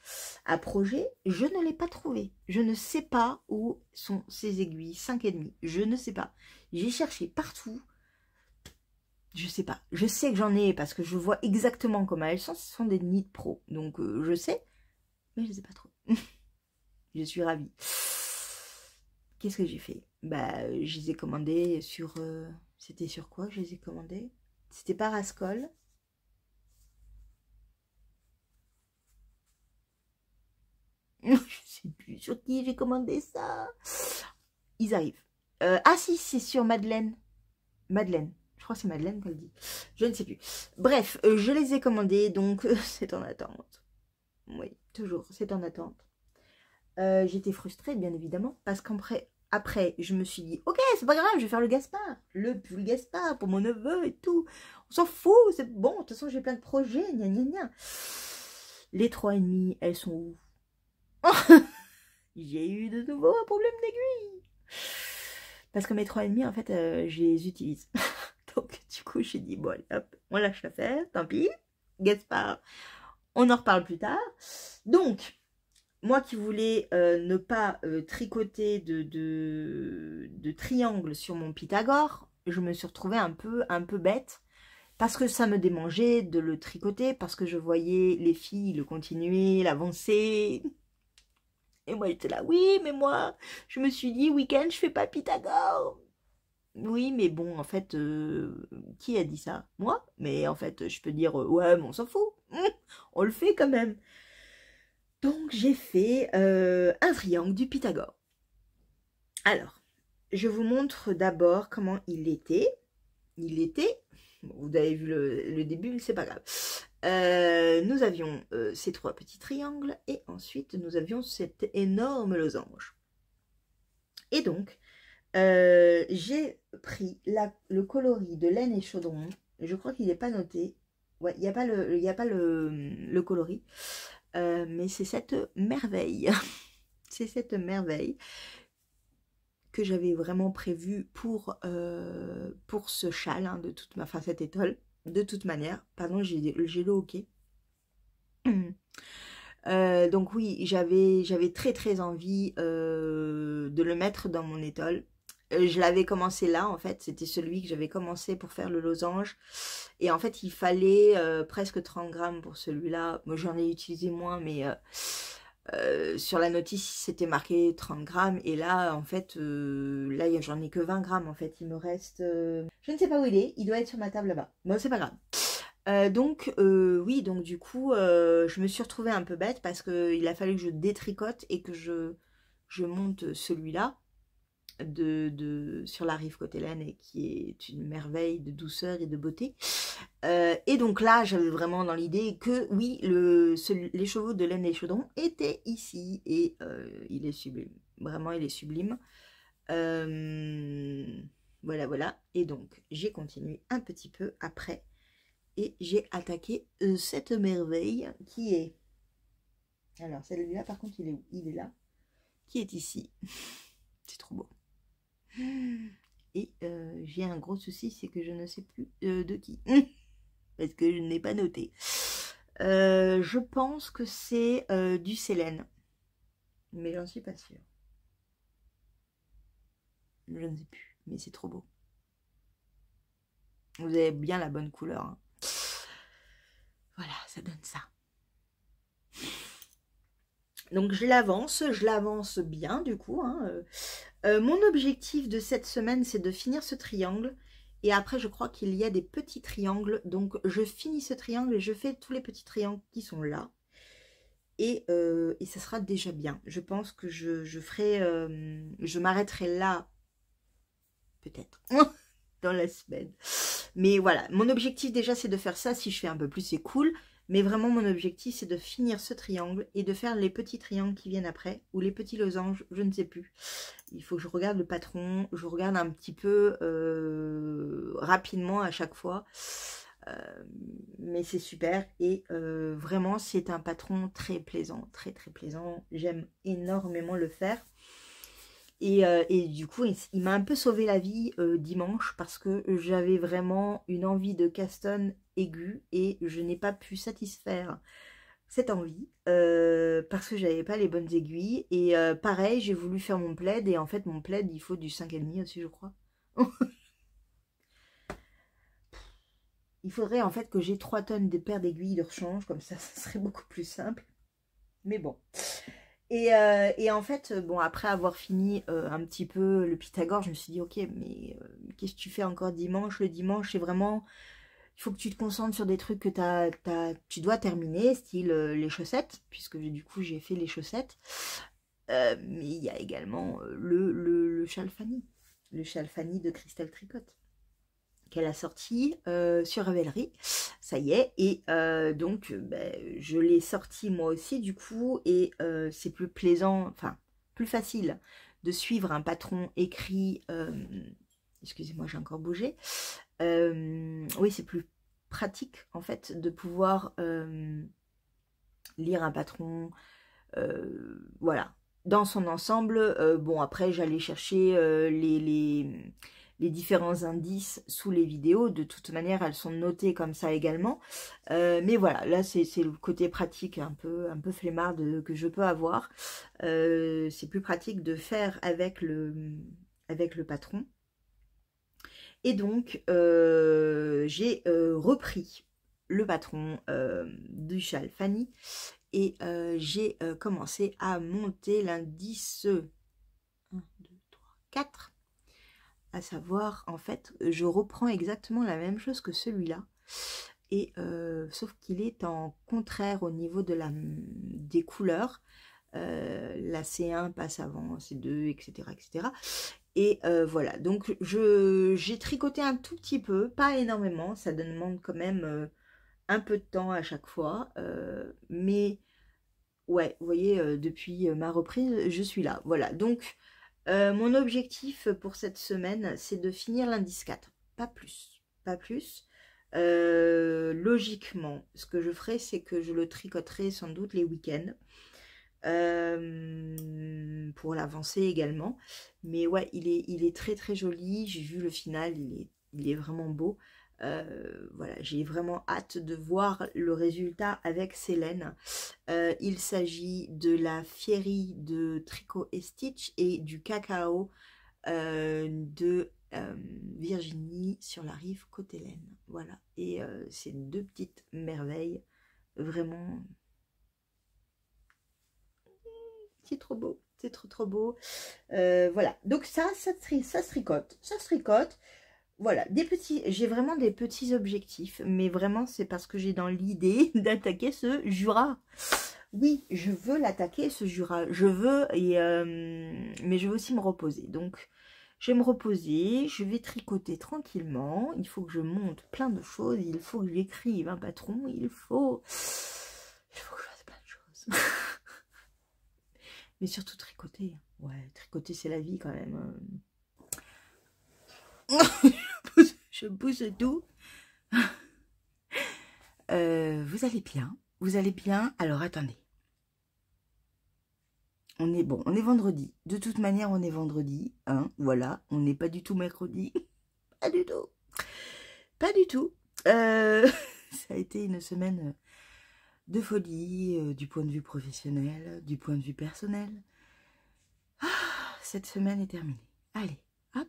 [SPEAKER 1] à projet. Je ne l'ai pas trouvé. Je ne sais pas où sont ces aiguilles 5,5. Je ne sais pas. J'ai cherché partout. Je sais pas. Je sais que j'en ai parce que je vois exactement comment elles sont. Ce sont des Knit Pro. Donc, je sais. Mais je ne sais pas trop. Je suis ravie. Qu'est-ce que j'ai fait? Bah, je les ai commandés sur... C'était sur quoi que je les ai commandés? C'était pas Rascol. Je sais plus sur qui j'ai commandé ça. Ils arrivent. Ah si, c'est sur Madeleine. Madeleine. Je crois que c'est Madeleine qu'elle dit. Je ne sais plus. Bref, je les ai commandés, donc c'est en attente. Oui, toujours, c'est en attente. J'étais frustrée, bien évidemment, parce qu'après, je me suis dit, ok, c'est pas grave, je vais faire le Gaspard. Le pull Gaspard pour mon neveu et tout. On s'en fout, c'est bon, de toute façon, j'ai plein de projets, gna gna gna. Les 3,5, elles sont où? J'ai eu de nouveau un problème d'aiguille. Parce que mes 3,5, en fait, je les utilise. Donc, du coup, j'ai dit, bon, allez, hop, on lâche l'affaire, tant pis. Gaspard, on en reparle plus tard. Donc, moi qui voulais ne pas tricoter de triangle sur mon Pythagore, je me suis retrouvée un peu bête. Parce que ça me démangeait de le tricoter, parce que je voyais les filles le continuer, l'avancer. Et moi j'étais là, oui, mais moi, je me suis dit, week-end, je fais pas Pythagore. Oui, mais bon, en fait, qui a dit ça? Moi? Mais en fait, je peux dire, ouais, mais on s'en fout. On le fait quand même. Donc, j'ai fait un triangle du Pythagore. Alors, je vous montre d'abord comment il était. Bon, vous avez vu le début, c'est pas grave. Nous avions ces 3 petits triangles et ensuite nous avions cet énorme losange. Et donc, j'ai pris le coloris de laine et chaudron. Je crois qu'il n'est pas noté. Ouais, il n'y a pas le coloris. Mais c'est cette merveille. C'est cette merveille que j'avais vraiment prévu pour ce châle, hein, enfin cette étole, de toute manière. Pardon, j'ai le hoquet. Donc oui, j'avais très envie de le mettre dans mon étole. Je l'avais commencé là, en fait, c'était celui que j'avais commencé pour faire le losange. Et en fait, il fallait presque 30 grammes pour celui-là. Moi, j'en ai utilisé moins, mais sur la notice, c'était marqué 30 grammes. Et là, en fait, là, j'en ai que 20 grammes, en fait. Il me reste... je ne sais pas où il doit être sur ma table là-bas. Bon, c'est pas grave. Oui, donc du coup, je me suis retrouvée un peu bête parce qu'il a fallu que je détricote et que je monte celui-là sur la rive côté laine et qui est une merveille de douceur et de beauté. Et donc là, j'avais vraiment dans l'idée que oui, les chevaux de laine et chaudron étaient ici et il est sublime. Vraiment, il est sublime. Voilà. Et donc, j'ai continué un petit peu après. Et j'ai attaqué cette merveille qui est... Alors, celui-là, par contre, il est où? Il est là. Qui est ici. C'est trop beau. Et j'ai un gros souci, c'est que je ne sais plus de qui. Parce que je n'ai pas noté. Je pense que c'est du Célène. Mais j'en suis pas sûre. Je ne sais plus. Mais c'est trop beau. Vous avez bien la bonne couleur. Hein. Voilà, ça donne ça. Donc je l'avance bien du coup. Hein. Mon objectif de cette semaine, c'est de finir ce triangle. Et après, je crois qu'il y a des petits triangles. Donc je finis ce triangle et je fais tous les petits triangles qui sont là. et ça sera déjà bien. Je pense que je ferai, je m'arrêterai là, peut-être, dans la semaine. Mais voilà, mon objectif déjà c'est de faire ça. Si je fais un peu plus c'est cool, mais vraiment mon objectif c'est de finir ce triangle et de faire les petits triangles qui viennent après, ou les petits losanges, je ne sais plus. Il faut que je regarde le patron, je regarde un petit peu rapidement à chaque fois. Mais c'est super et vraiment c'est un patron très plaisant, très très plaisant. J'aime énormément le faire. Et du coup, il m'a un peu sauvé la vie dimanche parce que j'avais vraiment une envie de Caston aiguë et je n'ai pas pu satisfaire cette envie parce que j'avais pas les bonnes aiguilles. Et pareil, j'ai voulu faire mon plaid et en fait, mon plaid, il faut du 5,5 aussi, je crois. Il faudrait en fait que j'ai 3 tonnes de paires d'aiguilles de rechange, comme ça serait beaucoup plus simple. Mais bon. Et en fait, bon, après avoir fini un petit peu le Pythagore, je me suis dit, ok, mais qu'est-ce que tu fais encore dimanche? Le dimanche, c'est vraiment, il faut que tu te concentres sur des trucs que tu dois terminer, style les chaussettes, puisque du coup, j'ai fait les chaussettes. Mais il y a également le châle Fanny. Le châle Fanny de Christelle Tricotte, qu'elle a sorti sur Ravelry, ça y est, et donc ben, je l'ai sorti moi aussi du coup, et c'est plus plaisant, enfin plus facile de suivre un patron écrit, excusez-moi j'ai encore bougé, oui c'est plus pratique en fait de pouvoir lire un patron, voilà, dans son ensemble. Bon après j'allais chercher les différents indices sous les vidéos, de toute manière elles sont notées comme ça également, mais voilà, là c'est le côté pratique un peu flemmard que je peux avoir. C'est plus pratique de faire avec le patron, et donc j'ai repris le patron du châle Fanny, et j'ai commencé à monter l'indice 1, 2, 3, 4, à savoir, en fait, je reprends exactement la même chose que celui-là, et sauf qu'il est en contraire au niveau des couleurs. La C1 passe avant C2, etc. etc. Et voilà, donc j'ai tricoté un tout petit peu, pas énormément, ça demande quand même un peu de temps à chaque fois, mais ouais, vous voyez, depuis ma reprise, je suis là. Voilà, donc mon objectif pour cette semaine, c'est de finir l'indice 4. Pas plus. Pas plus. Logiquement, ce que je ferai, c'est que je le tricoterai sans doute les week-ends. Pour l'avancer également. Mais ouais, il est très très joli. J'ai vu le final, il est vraiment beau. Voilà, j'ai vraiment hâte de voir le résultat avec Célène. Il s'agit de la Fiery de Tricot et Stitch et du Cacao de Virginie sur la rive Côte-Hélène. Voilà, et c'est deux petites merveilles, vraiment. C'est trop beau, c'est trop trop beau. Voilà, donc ça se tricote, ça se tricote. Voilà, j'ai vraiment des petits objectifs, mais vraiment c'est parce que j'ai dans l'idée d'attaquer ce Jura. Oui, je veux l'attaquer ce Jura, je veux, mais je veux aussi me reposer. Donc je vais me reposer, je vais tricoter tranquillement. Il faut que je monte plein de choses, il faut que j'écrive un patron, il faut que je fasse plein de choses. Mais surtout tricoter. Ouais, tricoter c'est la vie quand même. Je pousse tout. Vous allez bien? Vous allez bien? Alors attendez. On est bon, on est vendredi. De toute manière, on est vendredi. Hein, voilà, on n'est pas du tout mercredi. Pas du tout. Pas du tout. Ça a été une semaine de folie, du point de vue professionnel, du point de vue personnel. Ah, cette semaine est terminée. Allez, hop.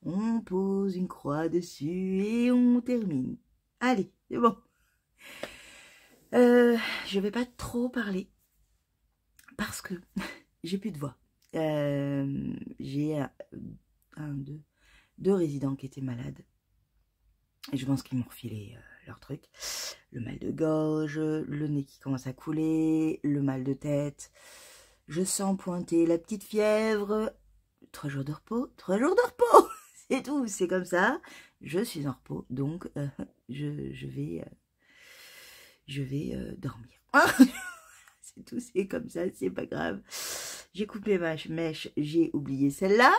[SPEAKER 1] On pose une croix dessus et on termine. Allez, c'est bon. Je vais pas trop parler parce que j'ai plus de voix. J'ai deux résidents qui étaient malades. Et je pense qu'ils m'ont refilé leur truc. Le mal de gorge, le nez qui commence à couler, le mal de tête. Je sens pointer la petite fièvre. 3 jours de repos, 3 jours de repos. C'est tout, c'est comme ça. Je suis en repos, donc je vais dormir. C'est tout, c'est comme ça, c'est pas grave. J'ai coupé ma mèche, j'ai oublié celle-là.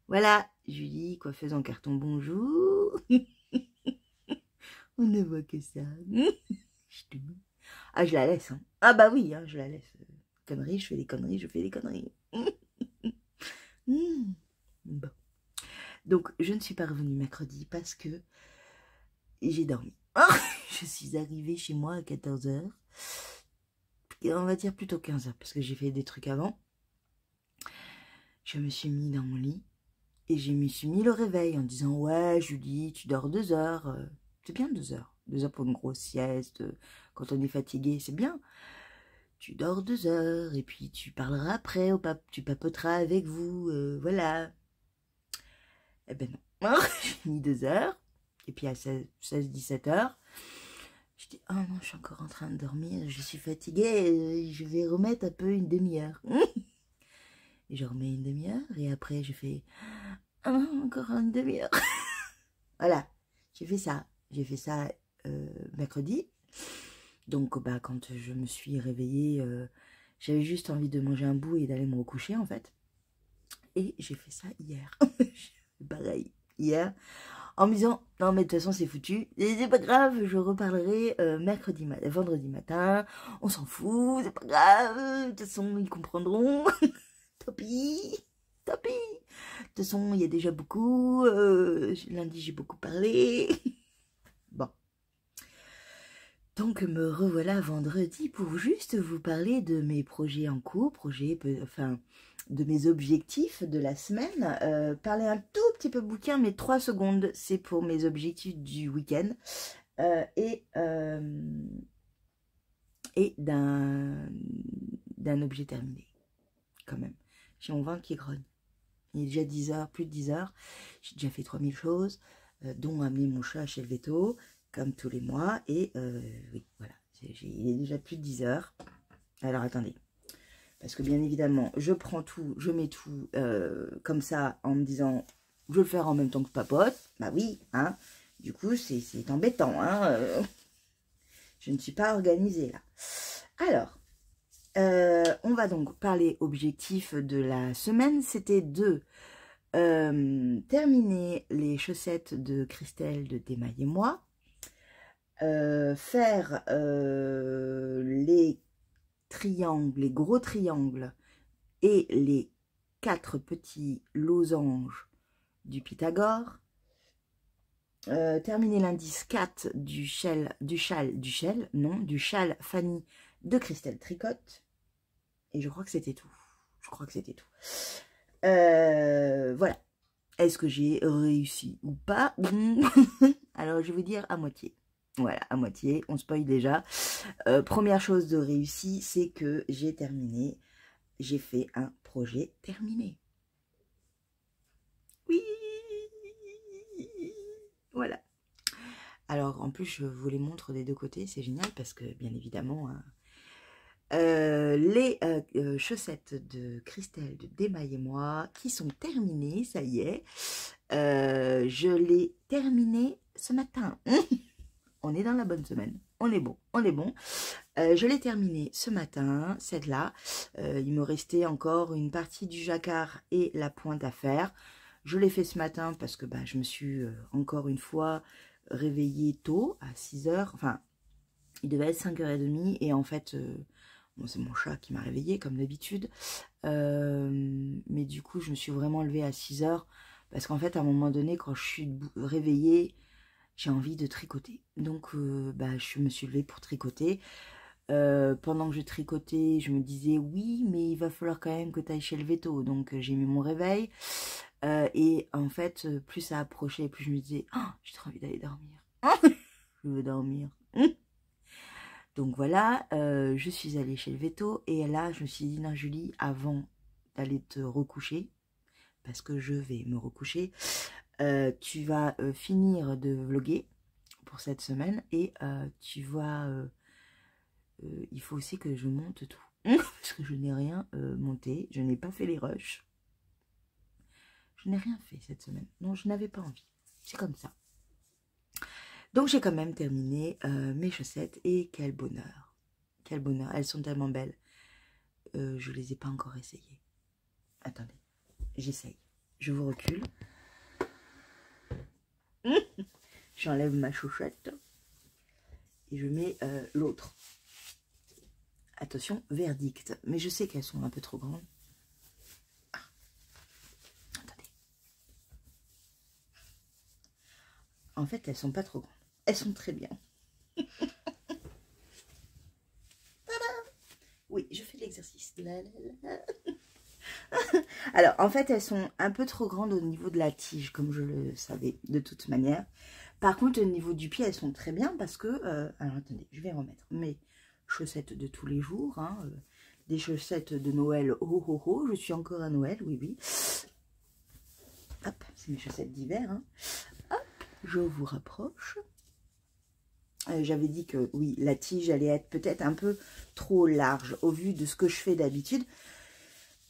[SPEAKER 1] Voilà, Julie, coiffeuse en carton, bonjour. On ne voit que ça. Ah, je la laisse. Hein. Ah bah oui, hein, je la laisse. Conneries, je fais des conneries, je fais des conneries. Bon. Donc, je ne suis pas revenue mercredi parce que j'ai dormi. Je suis arrivée chez moi à 14 h. On va dire plutôt 15 h parce que j'ai fait des trucs avant. Je me suis mis dans mon lit et je me suis mis le réveil en disant « Ouais, Julie, tu dors 2 heures. C'est bien 2 heures. 2 heures pour une grosse sieste. Quand on est fatigué, c'est bien. Tu dors 2 heures et puis tu parleras après, tu papoteras avec vous. Voilà. » Eh ben non. J'ai mis 2 heures. Et puis à 16-17 h, je dis, oh non, je suis encore en train de dormir, je suis fatiguée, je vais remettre un peu une demi-heure. Et je remets une demi-heure, et après je fais, oh non, encore une demi-heure. Voilà, j'ai fait ça. J'ai fait ça mercredi. Donc, bah, quand je me suis réveillée, j'avais juste envie de manger un bout et d'aller me recoucher, en fait. Et j'ai fait ça hier. Pareil, hier. En me disant, non mais de toute façon c'est foutu, c'est pas grave, je reparlerai vendredi matin, on s'en fout, c'est pas grave, de toute façon ils comprendront, tant pis, tant pis. De toute façon il y a déjà beaucoup, lundi j'ai beaucoup parlé, bon. Donc me revoilà vendredi pour juste vous parler de mes projets en cours, de mes objectifs de la semaine, parler un tout petit peu bouquin, mais 3 secondes, c'est pour mes objectifs du week-end, et d'un objet terminé, quand même. J'ai mon ventre qui grogne. Il est déjà 10 h, plus de 10 h, j'ai déjà fait 3000 choses, dont amener mon chat chez le veto, comme tous les mois, et oui, voilà, il est déjà plus de 10 h. Alors attendez. Parce que bien évidemment, je prends tout, je mets tout comme ça en me disant, je vais le faire en même temps que je papote. Bah oui, hein. Du coup, c'est embêtant, hein. Je ne suis pas organisée là. Alors, on va donc parler objectif de la semaine. C'était de terminer les chaussettes de Christelle de Démaille et moi. Faire les triangles, les gros triangles et les 4 petits losanges du Pythagore, terminer l'indice 4 du châle Fanny de Christelle Tricotte, et je crois que c'était tout. Voilà. Est-ce que j'ai réussi ou pas? Alors je vais vous dire à moitié. Voilà, à moitié, on spoil déjà. Première chose de réussi, c'est que j'ai terminé, j'ai fait un projet terminé. Oui, voilà. Alors, en plus, je vous les montre des deux côtés, c'est génial parce que, bien évidemment, hein, les chaussettes de Christelle de Démaille et moi, qui sont terminées, ça y est. Je l'ai terminé ce matin. On est dans la bonne semaine. On est bon, on est bon. Je l'ai terminé ce matin, celle-là. Il me restait encore une partie du jacquard et la pointe à faire. Je l'ai fait ce matin parce que bah, je me suis encore une fois réveillée tôt, à 6 h. Enfin, il devait être 5 h 30. Et en fait, bon, c'est mon chat qui m'a réveillée comme d'habitude. Mais du coup, je me suis vraiment levée à 6 h. Parce qu'en fait, à un moment donné, quand je suis réveillée, j'ai envie de tricoter. Donc, bah, je me suis levée pour tricoter. Pendant que je tricotais, je me disais, oui, mais il va falloir quand même que tu ailles chez le veto. Donc, j'ai mis mon réveil. Et en fait, plus ça approchait, plus je me disais, oh, j'ai trop envie d'aller dormir. Je veux dormir. Donc, voilà, je suis allée chez le veto. Et là, je me suis dit, non, Julie, avant d'aller te recoucher, parce que je vais me recoucher, tu vas finir de vlogger pour cette semaine et tu vas... il faut aussi que je monte tout. Parce que je n'ai rien monté, je n'ai pas fait les rushs. Je n'ai rien fait cette semaine. Non, je n'avais pas envie. C'est comme ça. Donc j'ai quand même terminé mes chaussettes et quel bonheur. Quel bonheur. Elles sont tellement belles. Je les ai pas encore essayées. Attendez, j'essaye. Je vous recule. J'enlève ma chaussette et je mets l'autre. Attention, verdict. Mais je sais qu'elles sont un peu trop grandes. Ah. Attendez. En fait, elles sont pas trop grandes. Elles sont très bien. Oui, je fais de l'exercice. Alors, en fait, elles sont un peu trop grandes au niveau de la tige, comme je le savais, de toute manière. Par contre, au niveau du pied, elles sont très bien parce que... alors, attendez, je vais remettre mes chaussettes de tous les jours. Hein, des chaussettes de Noël. Oh, oh, oh, je suis encore à Noël, oui, oui. Hop, c'est mes chaussettes d'hiver. Hein. Hop, je vous rapproche. J'avais dit que, oui, la tige allait être peut-être un peu trop large au vu de ce que je fais d'habitude.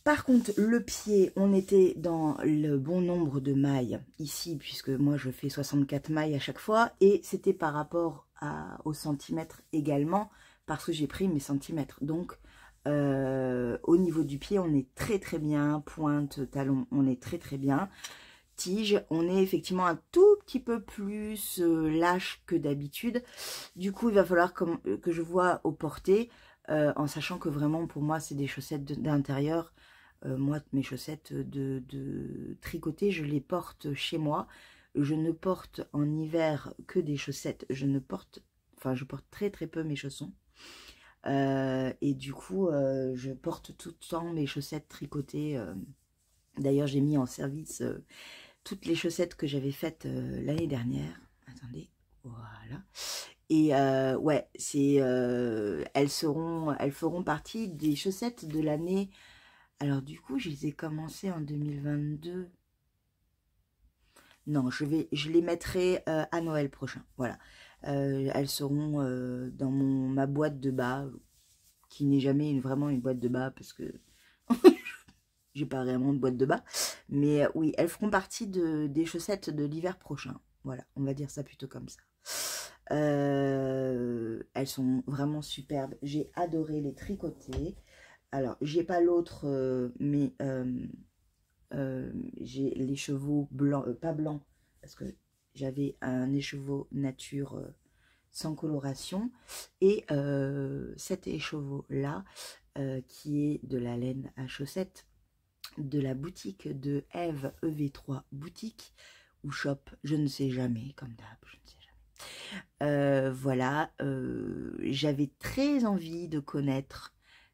[SPEAKER 1] Par contre, le pied, on était dans le bon nombre de mailles ici, puisque moi je fais 64 mailles à chaque fois, et c'était par rapport au centimètre également, parce que j'ai pris mes centimètres. Donc, au niveau du pied, on est très très bien, pointe, talon, on est très très bien. Tige, on est effectivement un tout petit peu plus lâche que d'habitude. Du coup, il va falloir que je vois au porté, en sachant que vraiment, pour moi, c'est des chaussettes d'intérieur. Moi, mes chaussettes de tricoté, je les porte chez moi. Je ne porte en hiver que des chaussettes. Je porte très très peu mes chaussons. Et du coup, je porte tout le temps mes chaussettes tricotées. D'ailleurs, j'ai mis en service toutes les chaussettes que j'avais faites l'année dernière. Attendez, voilà. Et ouais, elles feront partie des chaussettes de l'année. Alors du coup, je les ai commencées en 2022. Non, je les mettrai à Noël prochain. Voilà. Elles seront dans ma boîte de bas, qui n'est jamais vraiment une boîte de bas, parce que j'ai pas vraiment de boîte de bas. Mais oui, elles feront partie des chaussettes de l'hiver prochain. Voilà, on va dire ça plutôt comme ça. Elles sont vraiment superbes. J'ai adoré les tricoter. Alors, j'ai pas l'autre, mais j'ai l'écheveau blanc, pas blanc, parce que j'avais un écheveau nature sans coloration. Et cet écheveau-là, qui est de la laine à chaussettes, de la boutique de Eve EV3 boutique, ou shop, je ne sais jamais, comme d'hab, je ne sais jamais. Voilà, j'avais très envie de connaître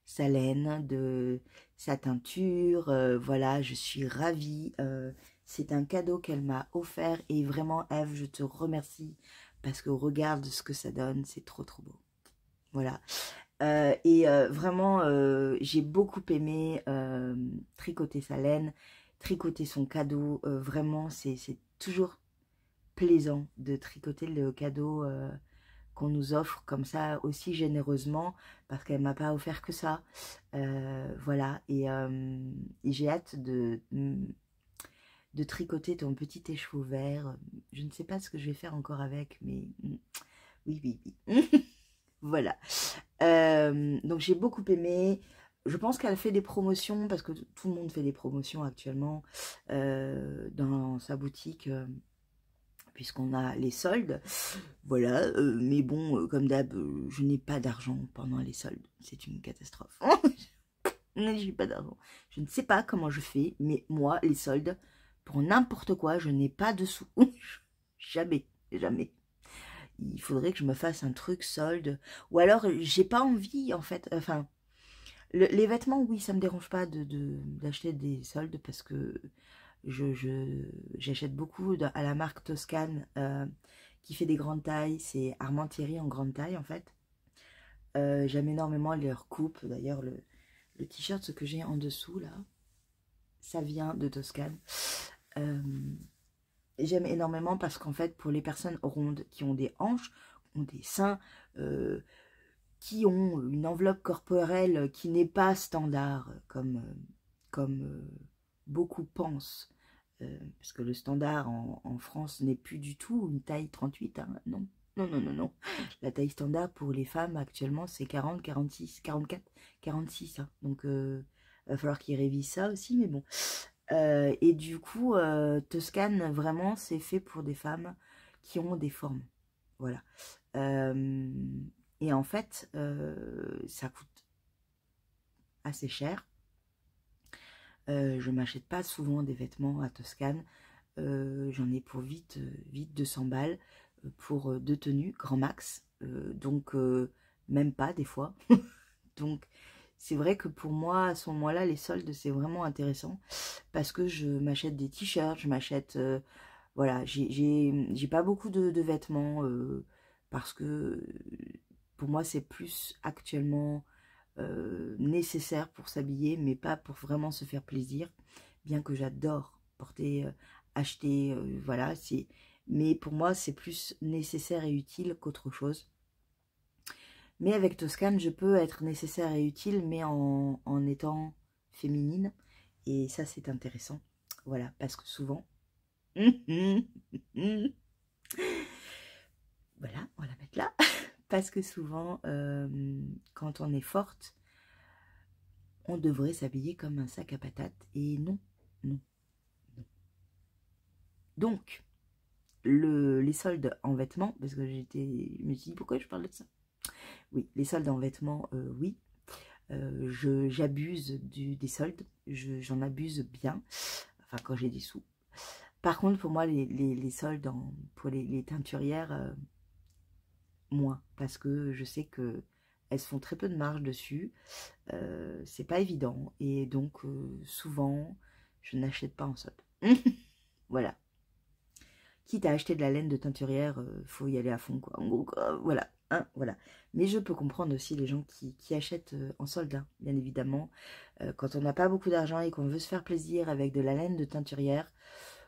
[SPEAKER 1] sa laine, de sa teinture, voilà, je suis ravie, c'est un cadeau qu'elle m'a offert et vraiment Eve, je te remercie parce que regarde ce que ça donne, c'est trop trop beau, voilà. Vraiment, j'ai beaucoup aimé tricoter sa laine, tricoter son cadeau, vraiment, c'est toujours plaisant de tricoter le cadeau qu'on nous offre comme ça aussi généreusement parce qu'elle m'a pas offert que ça, voilà, et j'ai hâte de tricoter ton petit écheveau vert. Je ne sais pas ce que je vais faire encore avec, mais oui, oui, oui. Voilà, donc j'ai beaucoup aimé. Je pense qu'elle fait des promotions parce que tout le monde fait des promotions actuellement dans sa boutique, puisqu'on a les soldes, voilà, mais bon, comme d'hab, je n'ai pas d'argent pendant les soldes, c'est une catastrophe. J'ai pas d'argent, je ne sais pas comment je fais, mais moi, les soldes, pour n'importe quoi, je n'ai pas de sous, jamais, jamais. Il faudrait que je me fasse un truc solde, ou alors j'ai pas envie, en fait, enfin, les vêtements, oui, ça me dérange pas d'acheter des soldes, parce que j'achète beaucoup à la marque Toscane qui fait des grandes tailles. C'est Armand Thierry en grande taille en fait. J'aime énormément leur coupe. D'ailleurs le t-shirt, ce que j'ai en dessous là, ça vient de Toscane. J'aime énormément parce qu'en fait, pour les personnes rondes qui ont des hanches, ont des seins, qui ont une enveloppe corporelle qui n'est pas standard, comme beaucoup pensent, parce que le standard en France n'est plus du tout une taille 38, hein, non. Non, non, non, non. La taille standard pour les femmes actuellement, c'est 40, 46, 44, 46. Hein. Donc, il va falloir qu'ils révisent ça aussi, mais bon. Et du coup, Toscane, vraiment, c'est fait pour des femmes qui ont des formes. Voilà. Et en fait, ça coûte assez cher. Je m'achète pas souvent des vêtements à Toscane. J'en ai pour vite 200 balles pour 2 tenues, grand max. Donc, même pas des fois. Donc, c'est vrai que pour moi, à ce moment-là, les soldes, c'est vraiment intéressant. Parce que je m'achète des t-shirts, je m'achète... voilà, j'ai pas beaucoup de vêtements. Parce que pour moi, c'est plus actuellement nécessaire pour s'habiller, mais pas pour vraiment se faire plaisir. Bien que j'adore porter, acheter, voilà. Mais pour moi, c'est plus nécessaire et utile qu'autre chose. Mais avec Toscane, je peux être nécessaire et utile, mais en étant féminine. Et ça, c'est intéressant. Voilà, parce que souvent... Voilà, on va la mettre là. Parce que souvent, quand on est forte, on devrait s'habiller comme un sac à patates. Et non, non, non. Donc, les soldes en vêtements, parce que je me suis dit, pourquoi je parle de ça? Oui, les soldes en vêtements, oui. J'abuse des soldes, j'en abuse bien, enfin quand j'ai des sous. Par contre, pour moi, les soldes pour les teinturières, moins, parce que je sais que elles se font très peu de marge dessus, c'est pas évident, et donc souvent, je n'achète pas en solde. Voilà. Quitte à acheter de la laine de teinturière, faut y aller à fond, quoi. En gros, voilà. Hein, voilà. Mais je peux comprendre aussi les gens qui achètent en solde, hein, bien évidemment. Quand on n'a pas beaucoup d'argent et qu'on veut se faire plaisir avec de la laine de teinturière,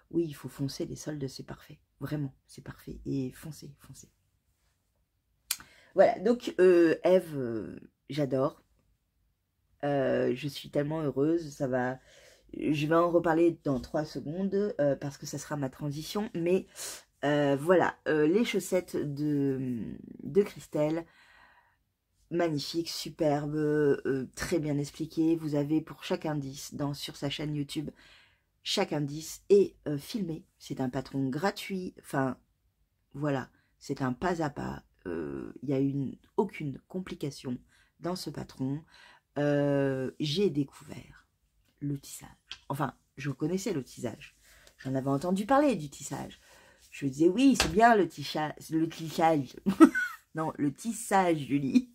[SPEAKER 1] oui, il faut foncer, les soldes, c'est parfait. Vraiment, c'est parfait. Et foncez, foncez. Voilà, donc Eve, j'adore. Je suis tellement heureuse, ça va... Je vais en reparler dans 3 secondes parce que ça sera ma transition. Mais voilà, les chaussettes de Christelle, magnifiques, superbes, très bien expliquées. Vous avez pour chaque indice sur sa chaîne YouTube, chaque indice est filmé. C'est un patron gratuit, enfin voilà, c'est un pas à pas. Il n'y a aucune complication dans ce patron. J'ai découvert le tissage. Enfin, je connaissais le tissage. J'en avais entendu parler du tissage. Je me disais, oui, c'est bien le tissage. Non, le tissage, Julie.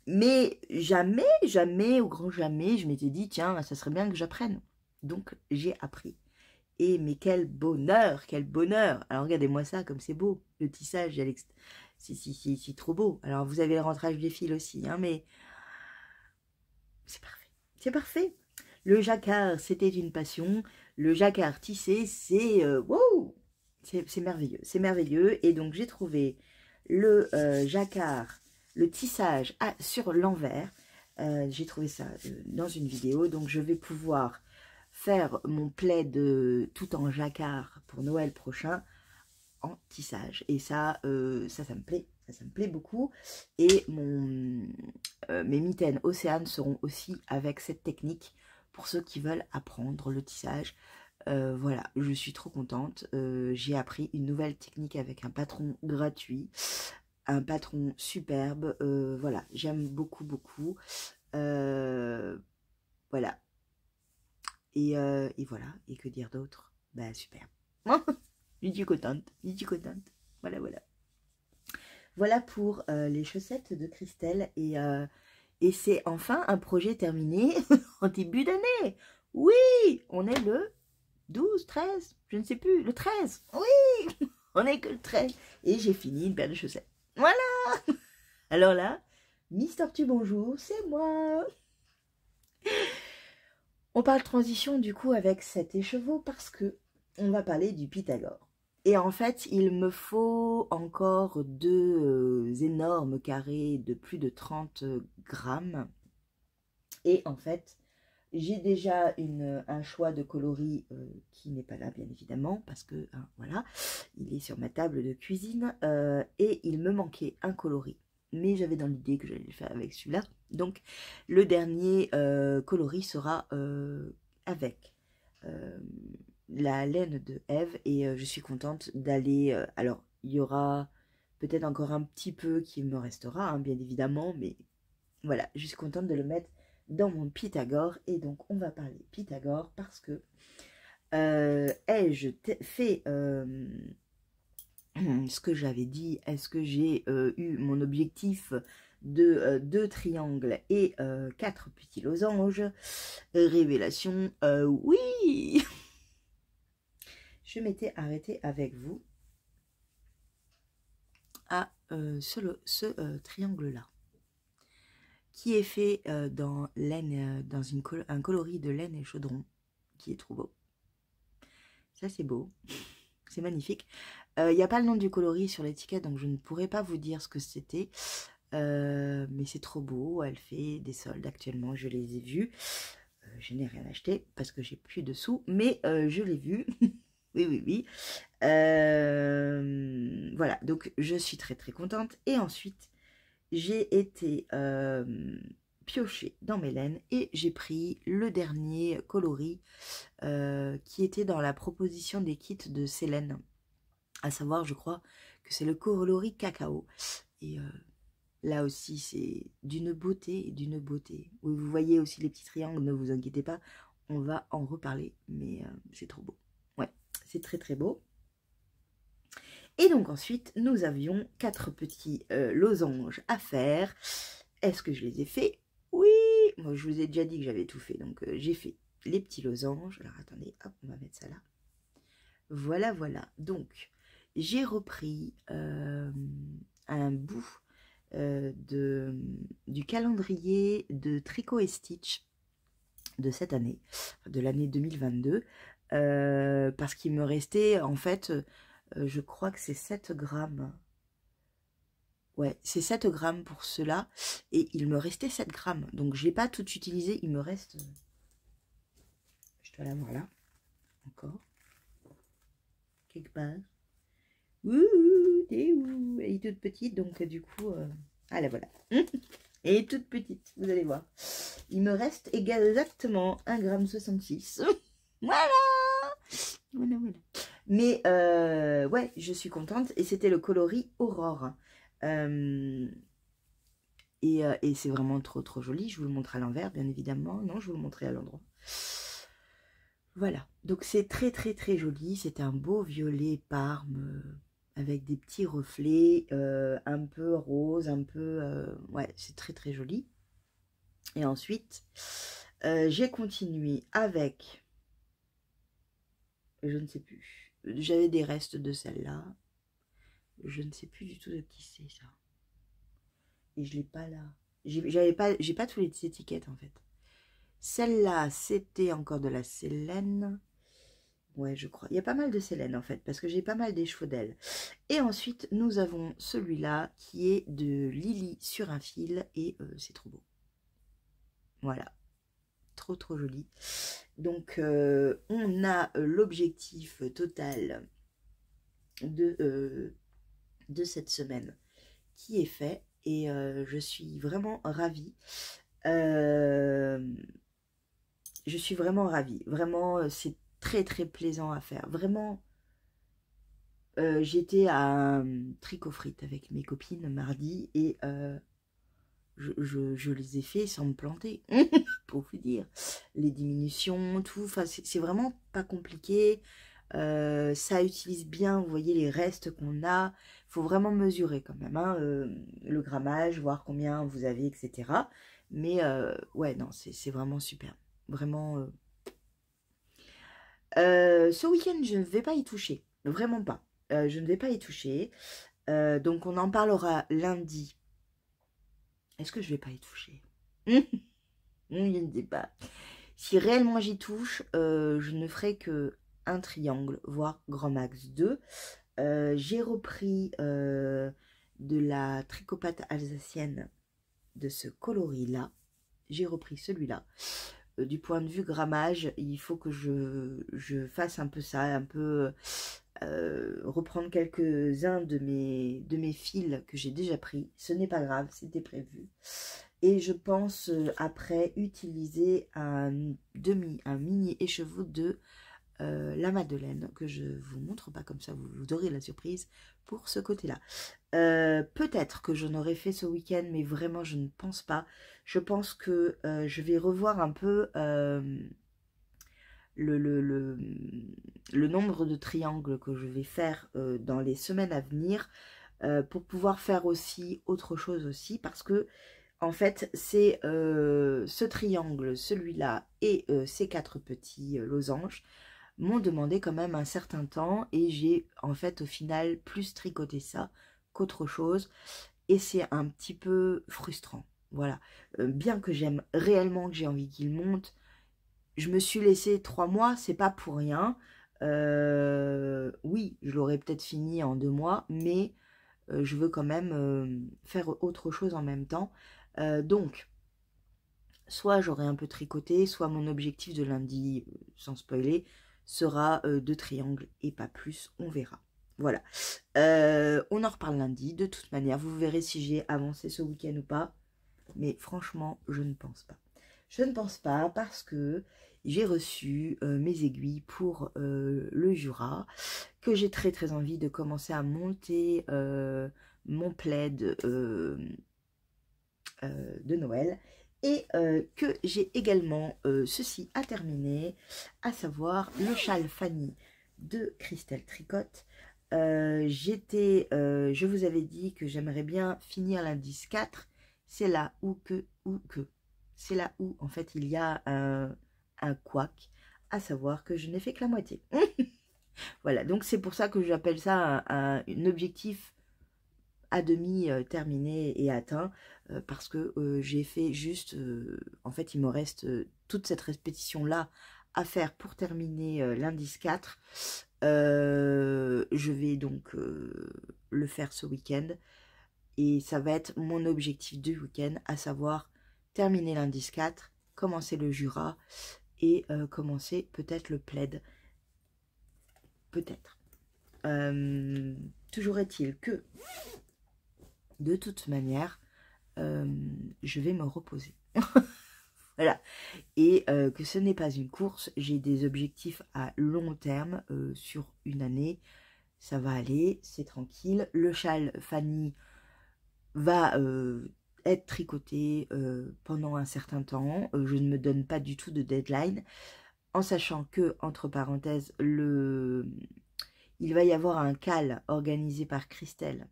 [SPEAKER 1] Mais jamais, jamais, au grand jamais, je m'étais dit, tiens, ça serait bien que j'apprenne. Donc, j'ai appris. Et mais quel bonheur, quel bonheur. Alors, regardez-moi ça, comme c'est beau. Le tissage, c'est trop beau. Alors, vous avez le rentrage des fils aussi, hein, mais c'est parfait. C'est parfait. Le jacquard, c'était une passion. Le jacquard tissé, c'est wow, c'est merveilleux. C'est merveilleux. Et donc, j'ai trouvé le jacquard, le tissage sur l'envers. J'ai trouvé ça dans une vidéo. Donc, je vais pouvoir faire mon plaid tout en jacquard pour Noël prochain en tissage. Et ça, ça me plaît. Ça me plaît beaucoup. Et mes mitaines Océane seront aussi avec cette technique pour ceux qui veulent apprendre le tissage. Voilà, je suis trop contente. J'ai appris une nouvelle technique avec un patron gratuit. Un patron superbe. Voilà, j'aime beaucoup, beaucoup. Voilà. Et voilà. Et que dire d'autre? Bah, super. Je suis contente. Je suis contente. Voilà, voilà. Voilà pour les chaussettes de Christelle. Et c'est enfin un projet terminé en début d'année. Oui, on est le 12, 13, je ne sais plus, le 13. Oui, on est que le 13. Et j'ai fini une paire de chaussettes. Voilà. Alors là, Miss Tortue, bonjour, c'est moi. On parle transition du coup avec cet écheveau parce que on va parler du Pythagore. Et en fait, il me faut encore deux énormes carrés de plus de 30 grammes. Et en fait, j'ai déjà un choix de coloris qui n'est pas là, bien évidemment, parce que, hein, voilà, il est sur ma table de cuisine. Et il me manquait un coloris. Mais j'avais dans l'idée que j'allais le faire avec celui-là. Donc, le dernier coloris sera avec la laine de Ève. Et je suis contente d'aller... alors, il y aura peut-être encore un petit peu qui me restera, hein, bien évidemment. Mais voilà, je suis contente de le mettre dans mon Pythagore. Et donc, on va parler Pythagore parce que ai-je fait ce que j'avais dit? Est-ce que j'ai eu mon objectif de 2 triangles et 4 petits losanges? Révélation, oui. Je m'étais arrêtée avec vous à ce triangle-là, qui est fait dans laine, dans un coloris de laine et chaudron, qui est trop beau. Ça, c'est beau. C'est magnifique. Il n'y a pas le nom du coloris sur l'étiquette, donc je ne pourrais pas vous dire ce que c'était. Mais c'est trop beau. Elle fait des soldes actuellement. Je les ai vus. Je n'ai rien acheté parce que j'ai plus de sous, mais je l'ai vu. Oui, oui, oui. Voilà, donc je suis très très contente. Et ensuite, j'ai été piocher dans mes laines et j'ai pris le dernier coloris qui était dans la proposition des kits de Célène. À savoir, je crois que c'est le coloris cacao. Et là aussi, c'est d'une beauté, d'une beauté. Oui, vous voyez aussi les petits triangles, ne vous inquiétez pas, on va en reparler, mais c'est trop beau. Ouais, c'est très très beau. Et donc ensuite, nous avions 4 petits losanges à faire. Est-ce que je les ai faits? Oui. Moi, je vous ai déjà dit que j'avais tout fait, donc j'ai fait les petits losanges. Alors attendez, hop, on va mettre ça là. Voilà, voilà. Donc, j'ai repris un bout du calendrier de Tricot et Stitch de cette année, de l'année 2022, parce qu'il me restait, en fait, je crois que c'est 7 grammes. Ouais, c'est 7 grammes pour cela, et il me restait 7 grammes. Donc, je n'ai pas tout utilisé, il me reste... Je dois l'avoir là, encore. Quelque part. Ouh, t'es où? Elle est toute petite, donc du coup... Ah là, voilà. Elle est toute petite, vous allez voir. Il me reste exactement 1,66 g. Voilà. Voilà, voilà. Mais ouais, je suis contente. Et c'était le coloris Aurore. Et c'est vraiment trop trop joli. Je vous le montre à l'envers, bien évidemment. Non, je vous le montrerai à l'endroit. Voilà. Donc c'est très très très joli. C'est un beau violet parme avec des petits reflets, un peu rose, un peu... ouais, c'est très très joli. Et ensuite, j'ai continué avec... Je ne sais plus. J'avais des restes de celle-là. Je ne sais plus du tout de qui c'est ça. Et je l'ai pas là. J'ai pas toutes les étiquettes en fait. Celle-là, c'était encore de la Célène. Ouais, je crois. Il y a pas mal de Célène en fait, parce que j'ai pas mal des chevaux d'elle. Et ensuite, nous avons celui-là qui est de Lily sur un fil. Et c'est trop beau. Voilà. Trop trop joli. Donc, on a l'objectif total de cette semaine qui est fait. Et je suis vraiment ravie. Je suis vraiment ravie. Vraiment, c'est très très plaisant à faire. Vraiment, j'étais à Tricot Frites avec mes copines mardi et je les ai fait sans me planter. Pour vous dire. Les diminutions, tout. Enfin, c'est vraiment pas compliqué. Ça utilise bien, vous voyez, les restes qu'on a. Il faut vraiment mesurer quand même, hein, le grammage, voir combien vous avez, etc. Mais ouais, non, c'est vraiment super. Vraiment. Ce week-end, je ne vais pas y toucher. Vraiment pas. Je ne vais pas y toucher. Donc, on en parlera lundi. Est-ce que je vais pas y toucher? Je ne sais pas. Si réellement j'y touche, je ne ferai que un triangle, voire grand max 2. J'ai repris de la tricopate alsacienne de ce coloris-là. J'ai repris celui-là. Du point de vue grammage, il faut que je fasse un peu ça, un peu reprendre quelques-uns de mes fils que j'ai déjà pris. Ce n'est pas grave, c'était prévu. Et je pense après utiliser un mini écheveau de la Madeleine, que je vous montre pas comme ça, vous aurez la surprise pour ce côté-là. Peut-être que j'en aurais fait ce week-end, mais vraiment je ne pense pas. Je pense que je vais revoir un peu le nombre de triangles que je vais faire dans les semaines à venir pour pouvoir faire aussi autre chose aussi, parce que en fait c'est ce triangle, celui-là et ces 4 petits losanges m'ont demandé quand même un certain temps, et j'ai en fait au final plus tricoté ça qu'autre chose, et c'est un petit peu frustrant. Voilà, bien que j'aime réellement, que j'ai envie qu'il monte, je me suis laissé 3 mois, c'est pas pour rien. Oui, je l'aurais peut-être fini en 2 mois, mais je veux quand même faire autre chose en même temps. Donc, soit j'aurai un peu tricoté, soit mon objectif de lundi, sans spoiler, sera 2 triangles et pas plus, on verra. Voilà, on en reparle lundi, de toute manière, vous verrez si j'ai avancé ce week-end ou pas, mais franchement, je ne pense pas. Je ne pense pas parce que j'ai reçu mes aiguilles pour le Jura, que j'ai très envie de commencer à monter mon plaid de Noël, et que j'ai également ceci à terminer, à savoir le châle Fanny de Christelle Tricotte. Je vous avais dit que j'aimerais bien finir l'indice 4, c'est là où c'est là où en fait il y a un couac, à savoir que je n'ai fait que la moitié. Voilà, donc c'est pour ça que j'appelle ça un objectif à demi terminé et atteint, parce que j'ai fait juste, en fait il me reste toute cette répétition là à faire pour terminer l'indice 4. Je vais donc le faire ce week-end, et ça va être mon objectif du week-end, à savoir terminer l'indice 4, commencer le Jura et commencer peut-être le plaid, peut-être. Toujours est-il que de toute manière je vais me reposer. Voilà, et que ce n'est pas une course, j'ai des objectifs à long terme sur une année, ça va aller, c'est tranquille. Le châle Fanny va être tricoté pendant un certain temps, je ne me donne pas du tout de deadline, en sachant que, entre parenthèses, il va y avoir un cal organisé par Christelle.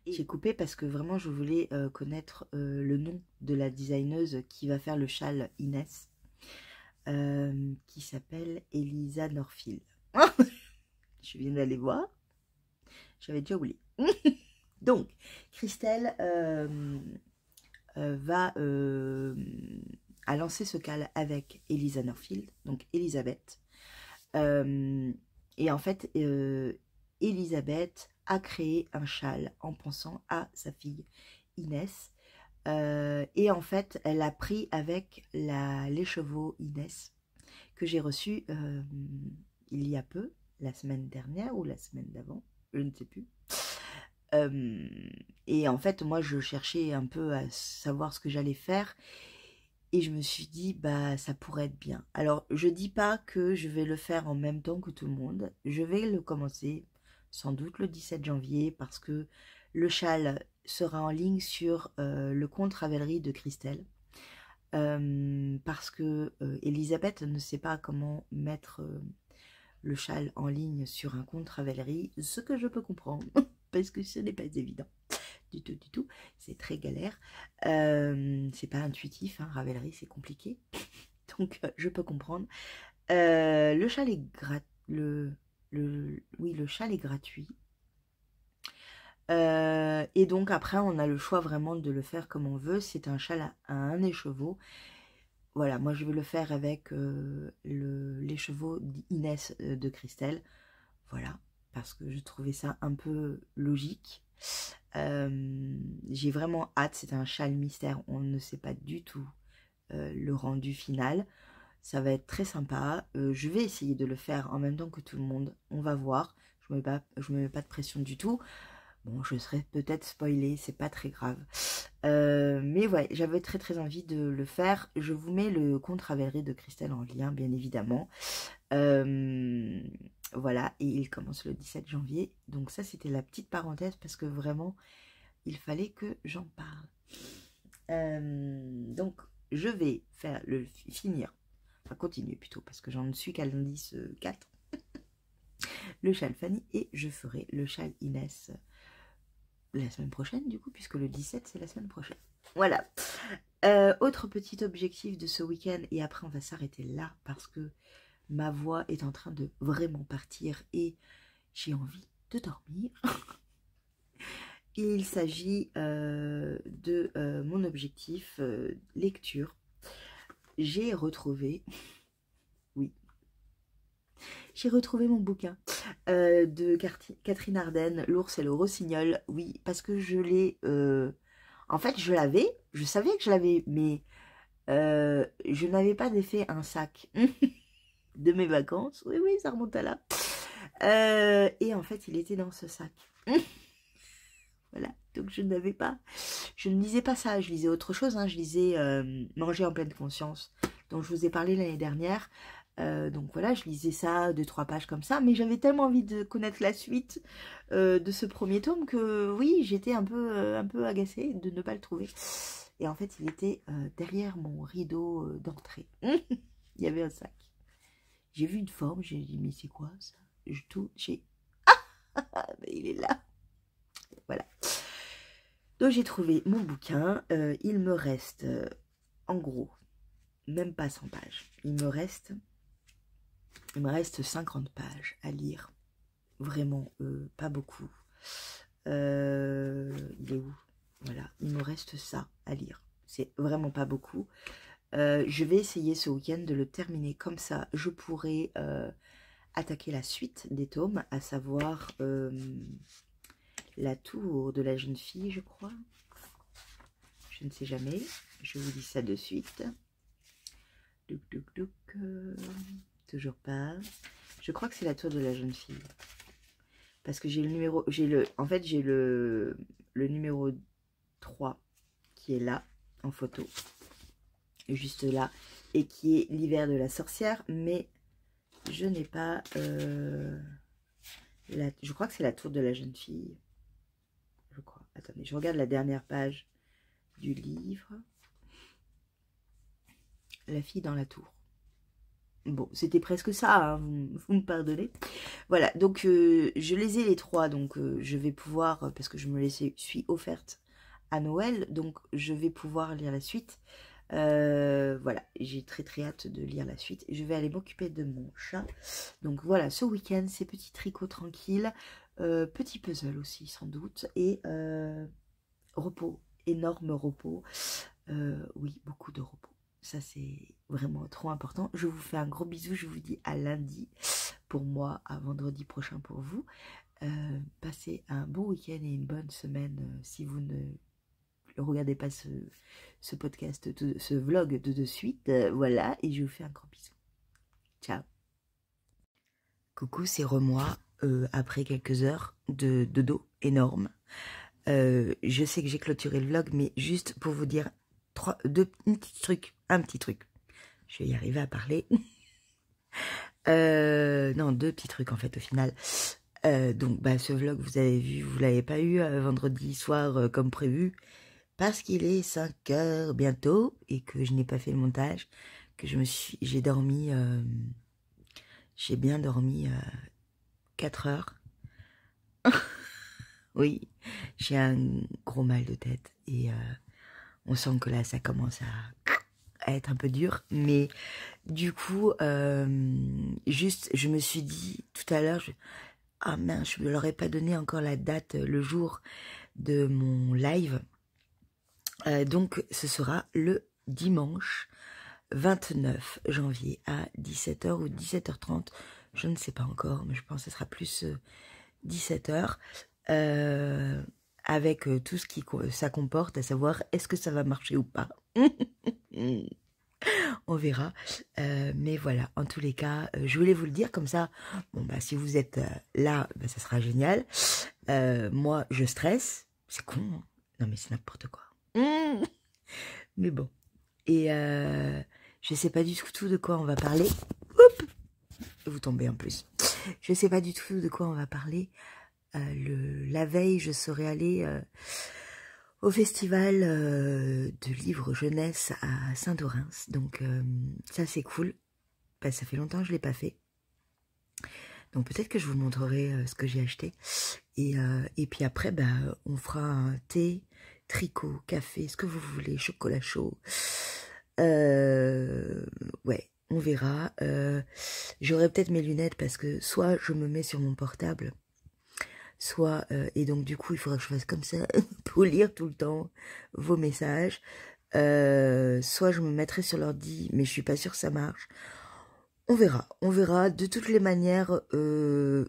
[SPEAKER 1] J'ai coupé parce que vraiment je voulais connaître le nom de la designeuse qui va faire le châle Inès, qui s'appelle Elisa Norfield. Je viens d'aller voir, j'avais déjà oublié. Donc, Christelle a lancé ce cal avec Elisa Norfield, donc Elisabeth. Et en fait, Elisabeth a créé un châle en pensant à sa fille Inès. Et en fait, elle a pris avec l'écheveau Inès que j'ai reçu il y a peu, la semaine dernière ou la semaine d'avant, je ne sais plus. Et en fait, moi, je cherchais un peu à savoir ce que j'allais faire. Et je me suis dit, bah, ça pourrait être bien. Alors, je dis pas que je vais le faire en même temps que tout le monde. Je vais le commencer sans doute le 17 janvier parce que le châle sera en ligne sur le compte Ravelry de Christelle. Parce que Elisabeth ne sait pas comment mettre le châle en ligne sur un compte Ravelry, ce que je peux comprendre, parce que ce n'est pas évident. Du tout, c'est très galère, c'est pas intuitif, hein, Ravelry c'est compliqué, donc je peux comprendre. Le châle est le châle est gratuit, et donc après on a le choix vraiment de le faire comme on veut. C'est un châle à un écheveau. voilà, moi je vais le faire avec les chevaux d'Inès de Christelle. Voilà, parce que je trouvais ça un peu logique. J'ai vraiment hâte, c'est un châle mystère, on ne sait pas du tout le rendu final. Ça va être très sympa. Je vais essayer de le faire en même temps que tout le monde. On va voir. Je me mets pas de pression du tout. Bon, je serai peut-être spoilée, c'est pas très grave. Mais ouais, j'avais très très envie de le faire. Je vous mets le compte Ravelry de Christelle en lien, bien évidemment. Voilà, et il commence le 17 janvier. Donc ça, c'était la petite parenthèse parce que vraiment, il fallait que j'en parle. Donc, je vais finir, enfin continuer plutôt, parce que j'en suis qu'à l'indice 4. Le châle Fanny, et je ferai le châle Inès la semaine prochaine, du coup, puisque le 17, c'est la semaine prochaine. Voilà. Autre petit objectif de ce week-end, et après on va s'arrêter là, parce que ma voix est en train de vraiment partir, et j'ai envie de dormir. Il s'agit de mon objectif lecture. J'ai retrouvé, oui, j'ai retrouvé mon bouquin de Catherine Ardenne, L'ours et le rossignol. Oui, parce que je l'ai, en fait je l'avais, je savais que je l'avais, mais je n'avais pas fait un sac de mes vacances. Oui, oui, ça remonte à là. Et en fait, il était dans ce sac. Voilà, donc je ne lisais pas ça, je lisais autre chose, hein. Je lisais Manger en pleine conscience, dont je vous ai parlé l'année dernière. Donc voilà, je lisais ça, 2-3 pages comme ça, mais j'avais tellement envie de connaître la suite de ce premier tome que oui, j'étais un peu agacée de ne pas le trouver. Et en fait, il était derrière mon rideau d'entrée. Il y avait un sac. J'ai vu une forme, j'ai dit, mais c'est quoi ça? Ah, mais il est là. Voilà. Donc j'ai trouvé mon bouquin. Il me reste, en gros, même pas 100 pages. Il me reste 50 pages à lire. Vraiment, pas beaucoup. Il est où? Voilà, il me reste ça à lire. C'est vraiment pas beaucoup. Je vais essayer ce week-end de le terminer comme ça. Je pourrai attaquer la suite des tomes, à savoir la tour de la jeune fille, je crois. Je ne sais jamais. Je vous dis ça de suite. Toujours pas. Je crois que c'est la tour de la jeune fille. Parce que j'ai le numéro... En fait, j'ai le numéro 3 qui est là, en photo. Juste là. Et qui est l'hiver de la sorcière. Mais je n'ai pas... Je crois que c'est la tour de la jeune fille. Je crois. Attendez, je regarde la dernière page du livre. La fille dans la tour. Bon, c'était presque ça, hein, vous me pardonnez. Voilà, donc je les ai les 3, donc je vais pouvoir, parce que je me les suis offerte à Noël, donc je vais pouvoir lire la suite. Voilà, j'ai très très hâte de lire la suite. Je vais aller m'occuper de mon chat. Donc voilà, ce week-end, c'est petit tricot tranquille, petit puzzle aussi sans doute, et repos, énorme repos. Oui, beaucoup de repos. Ça, c'est vraiment trop important. Je vous fais un gros bisou. Je vous dis à lundi pour moi, à vendredi prochain pour vous. Passez un bon week-end et une bonne semaine si vous ne regardez pas ce podcast, ce vlog de suite. Voilà, et je vous fais un gros bisou. Ciao. Coucou, c'est Remois. Après quelques heures de dodo énorme. Je sais que j'ai clôturé le vlog, mais juste pour vous dire un petit truc. Je vais y arriver à parler. Non, 2 petits trucs en fait au final. Donc bah, ce vlog, vous avez vu, vous l'avez pas eu vendredi soir comme prévu, parce qu'il est 5 h bientôt et que je n'ai pas fait le montage, que j'ai dormi, j'ai bien dormi 4 heures. Oui, j'ai un gros mal de tête et on sent que là ça commence à être un peu dur, mais du coup juste je me suis dit tout à l'heure, ah mince, je ne leur ai pas donné encore la date, le jour de mon live, donc ce sera le dimanche 29 janvier à 17 h ou 17 h 30. Je ne sais pas encore, mais je pense que ce sera plus 17 h. Avec tout ce qui ça comporte, à savoir est-ce que ça va marcher ou pas. On verra. Mais voilà, en tous les cas, je voulais vous le dire comme ça. Bon, bah, si vous êtes là, bah, ça sera génial. Moi, je stresse. C'est con, hein. Non, mais c'est n'importe quoi. Mais bon. Et je sais pas du tout de quoi on va parler. Oups, vous tombez en plus. Je sais pas du tout de quoi on va parler. La veille, je serais allée au festival de livres jeunesse à Saint-Orens. Donc ça c'est cool. Ben, ça fait longtemps que je l'ai pas fait. Donc peut-être que je vous montrerai ce que j'ai acheté. Et puis après, ben, on fera un thé, tricot, café, ce que vous voulez, chocolat chaud. Ouais, on verra. J'aurai peut-être mes lunettes parce que soit je me mets sur mon portable, soit, et donc du coup il faudra que je fasse comme ça pour lire tout le temps vos messages, soit je me mettrai sur l'ordi, mais je suis pas sûre que ça marche. On verra, de toutes les manières, ce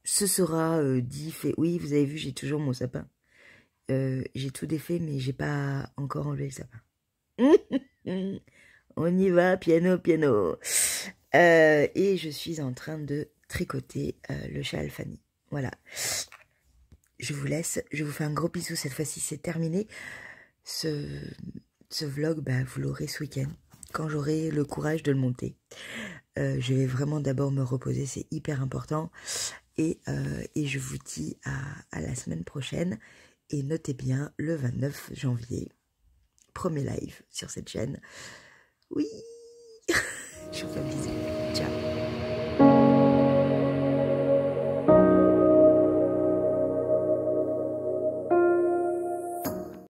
[SPEAKER 1] sera dit, fait. Oui, vous avez vu, j'ai toujours mon sapin, j'ai tout défait, mais j'ai pas encore enlevé le sapin. On y va, piano, piano. Et je suis en train de tricoter le châle Fanny. Voilà. Je vous laisse. Je vous fais un gros bisou. Cette fois-ci, c'est terminé. Ce vlog, bah, vous l'aurez ce week-end, quand j'aurai le courage de le monter. Je vais vraiment d'abord me reposer. C'est hyper important. Et je vous dis à la semaine prochaine. Et notez bien, le 29 janvier, premier live sur cette chaîne. Oui,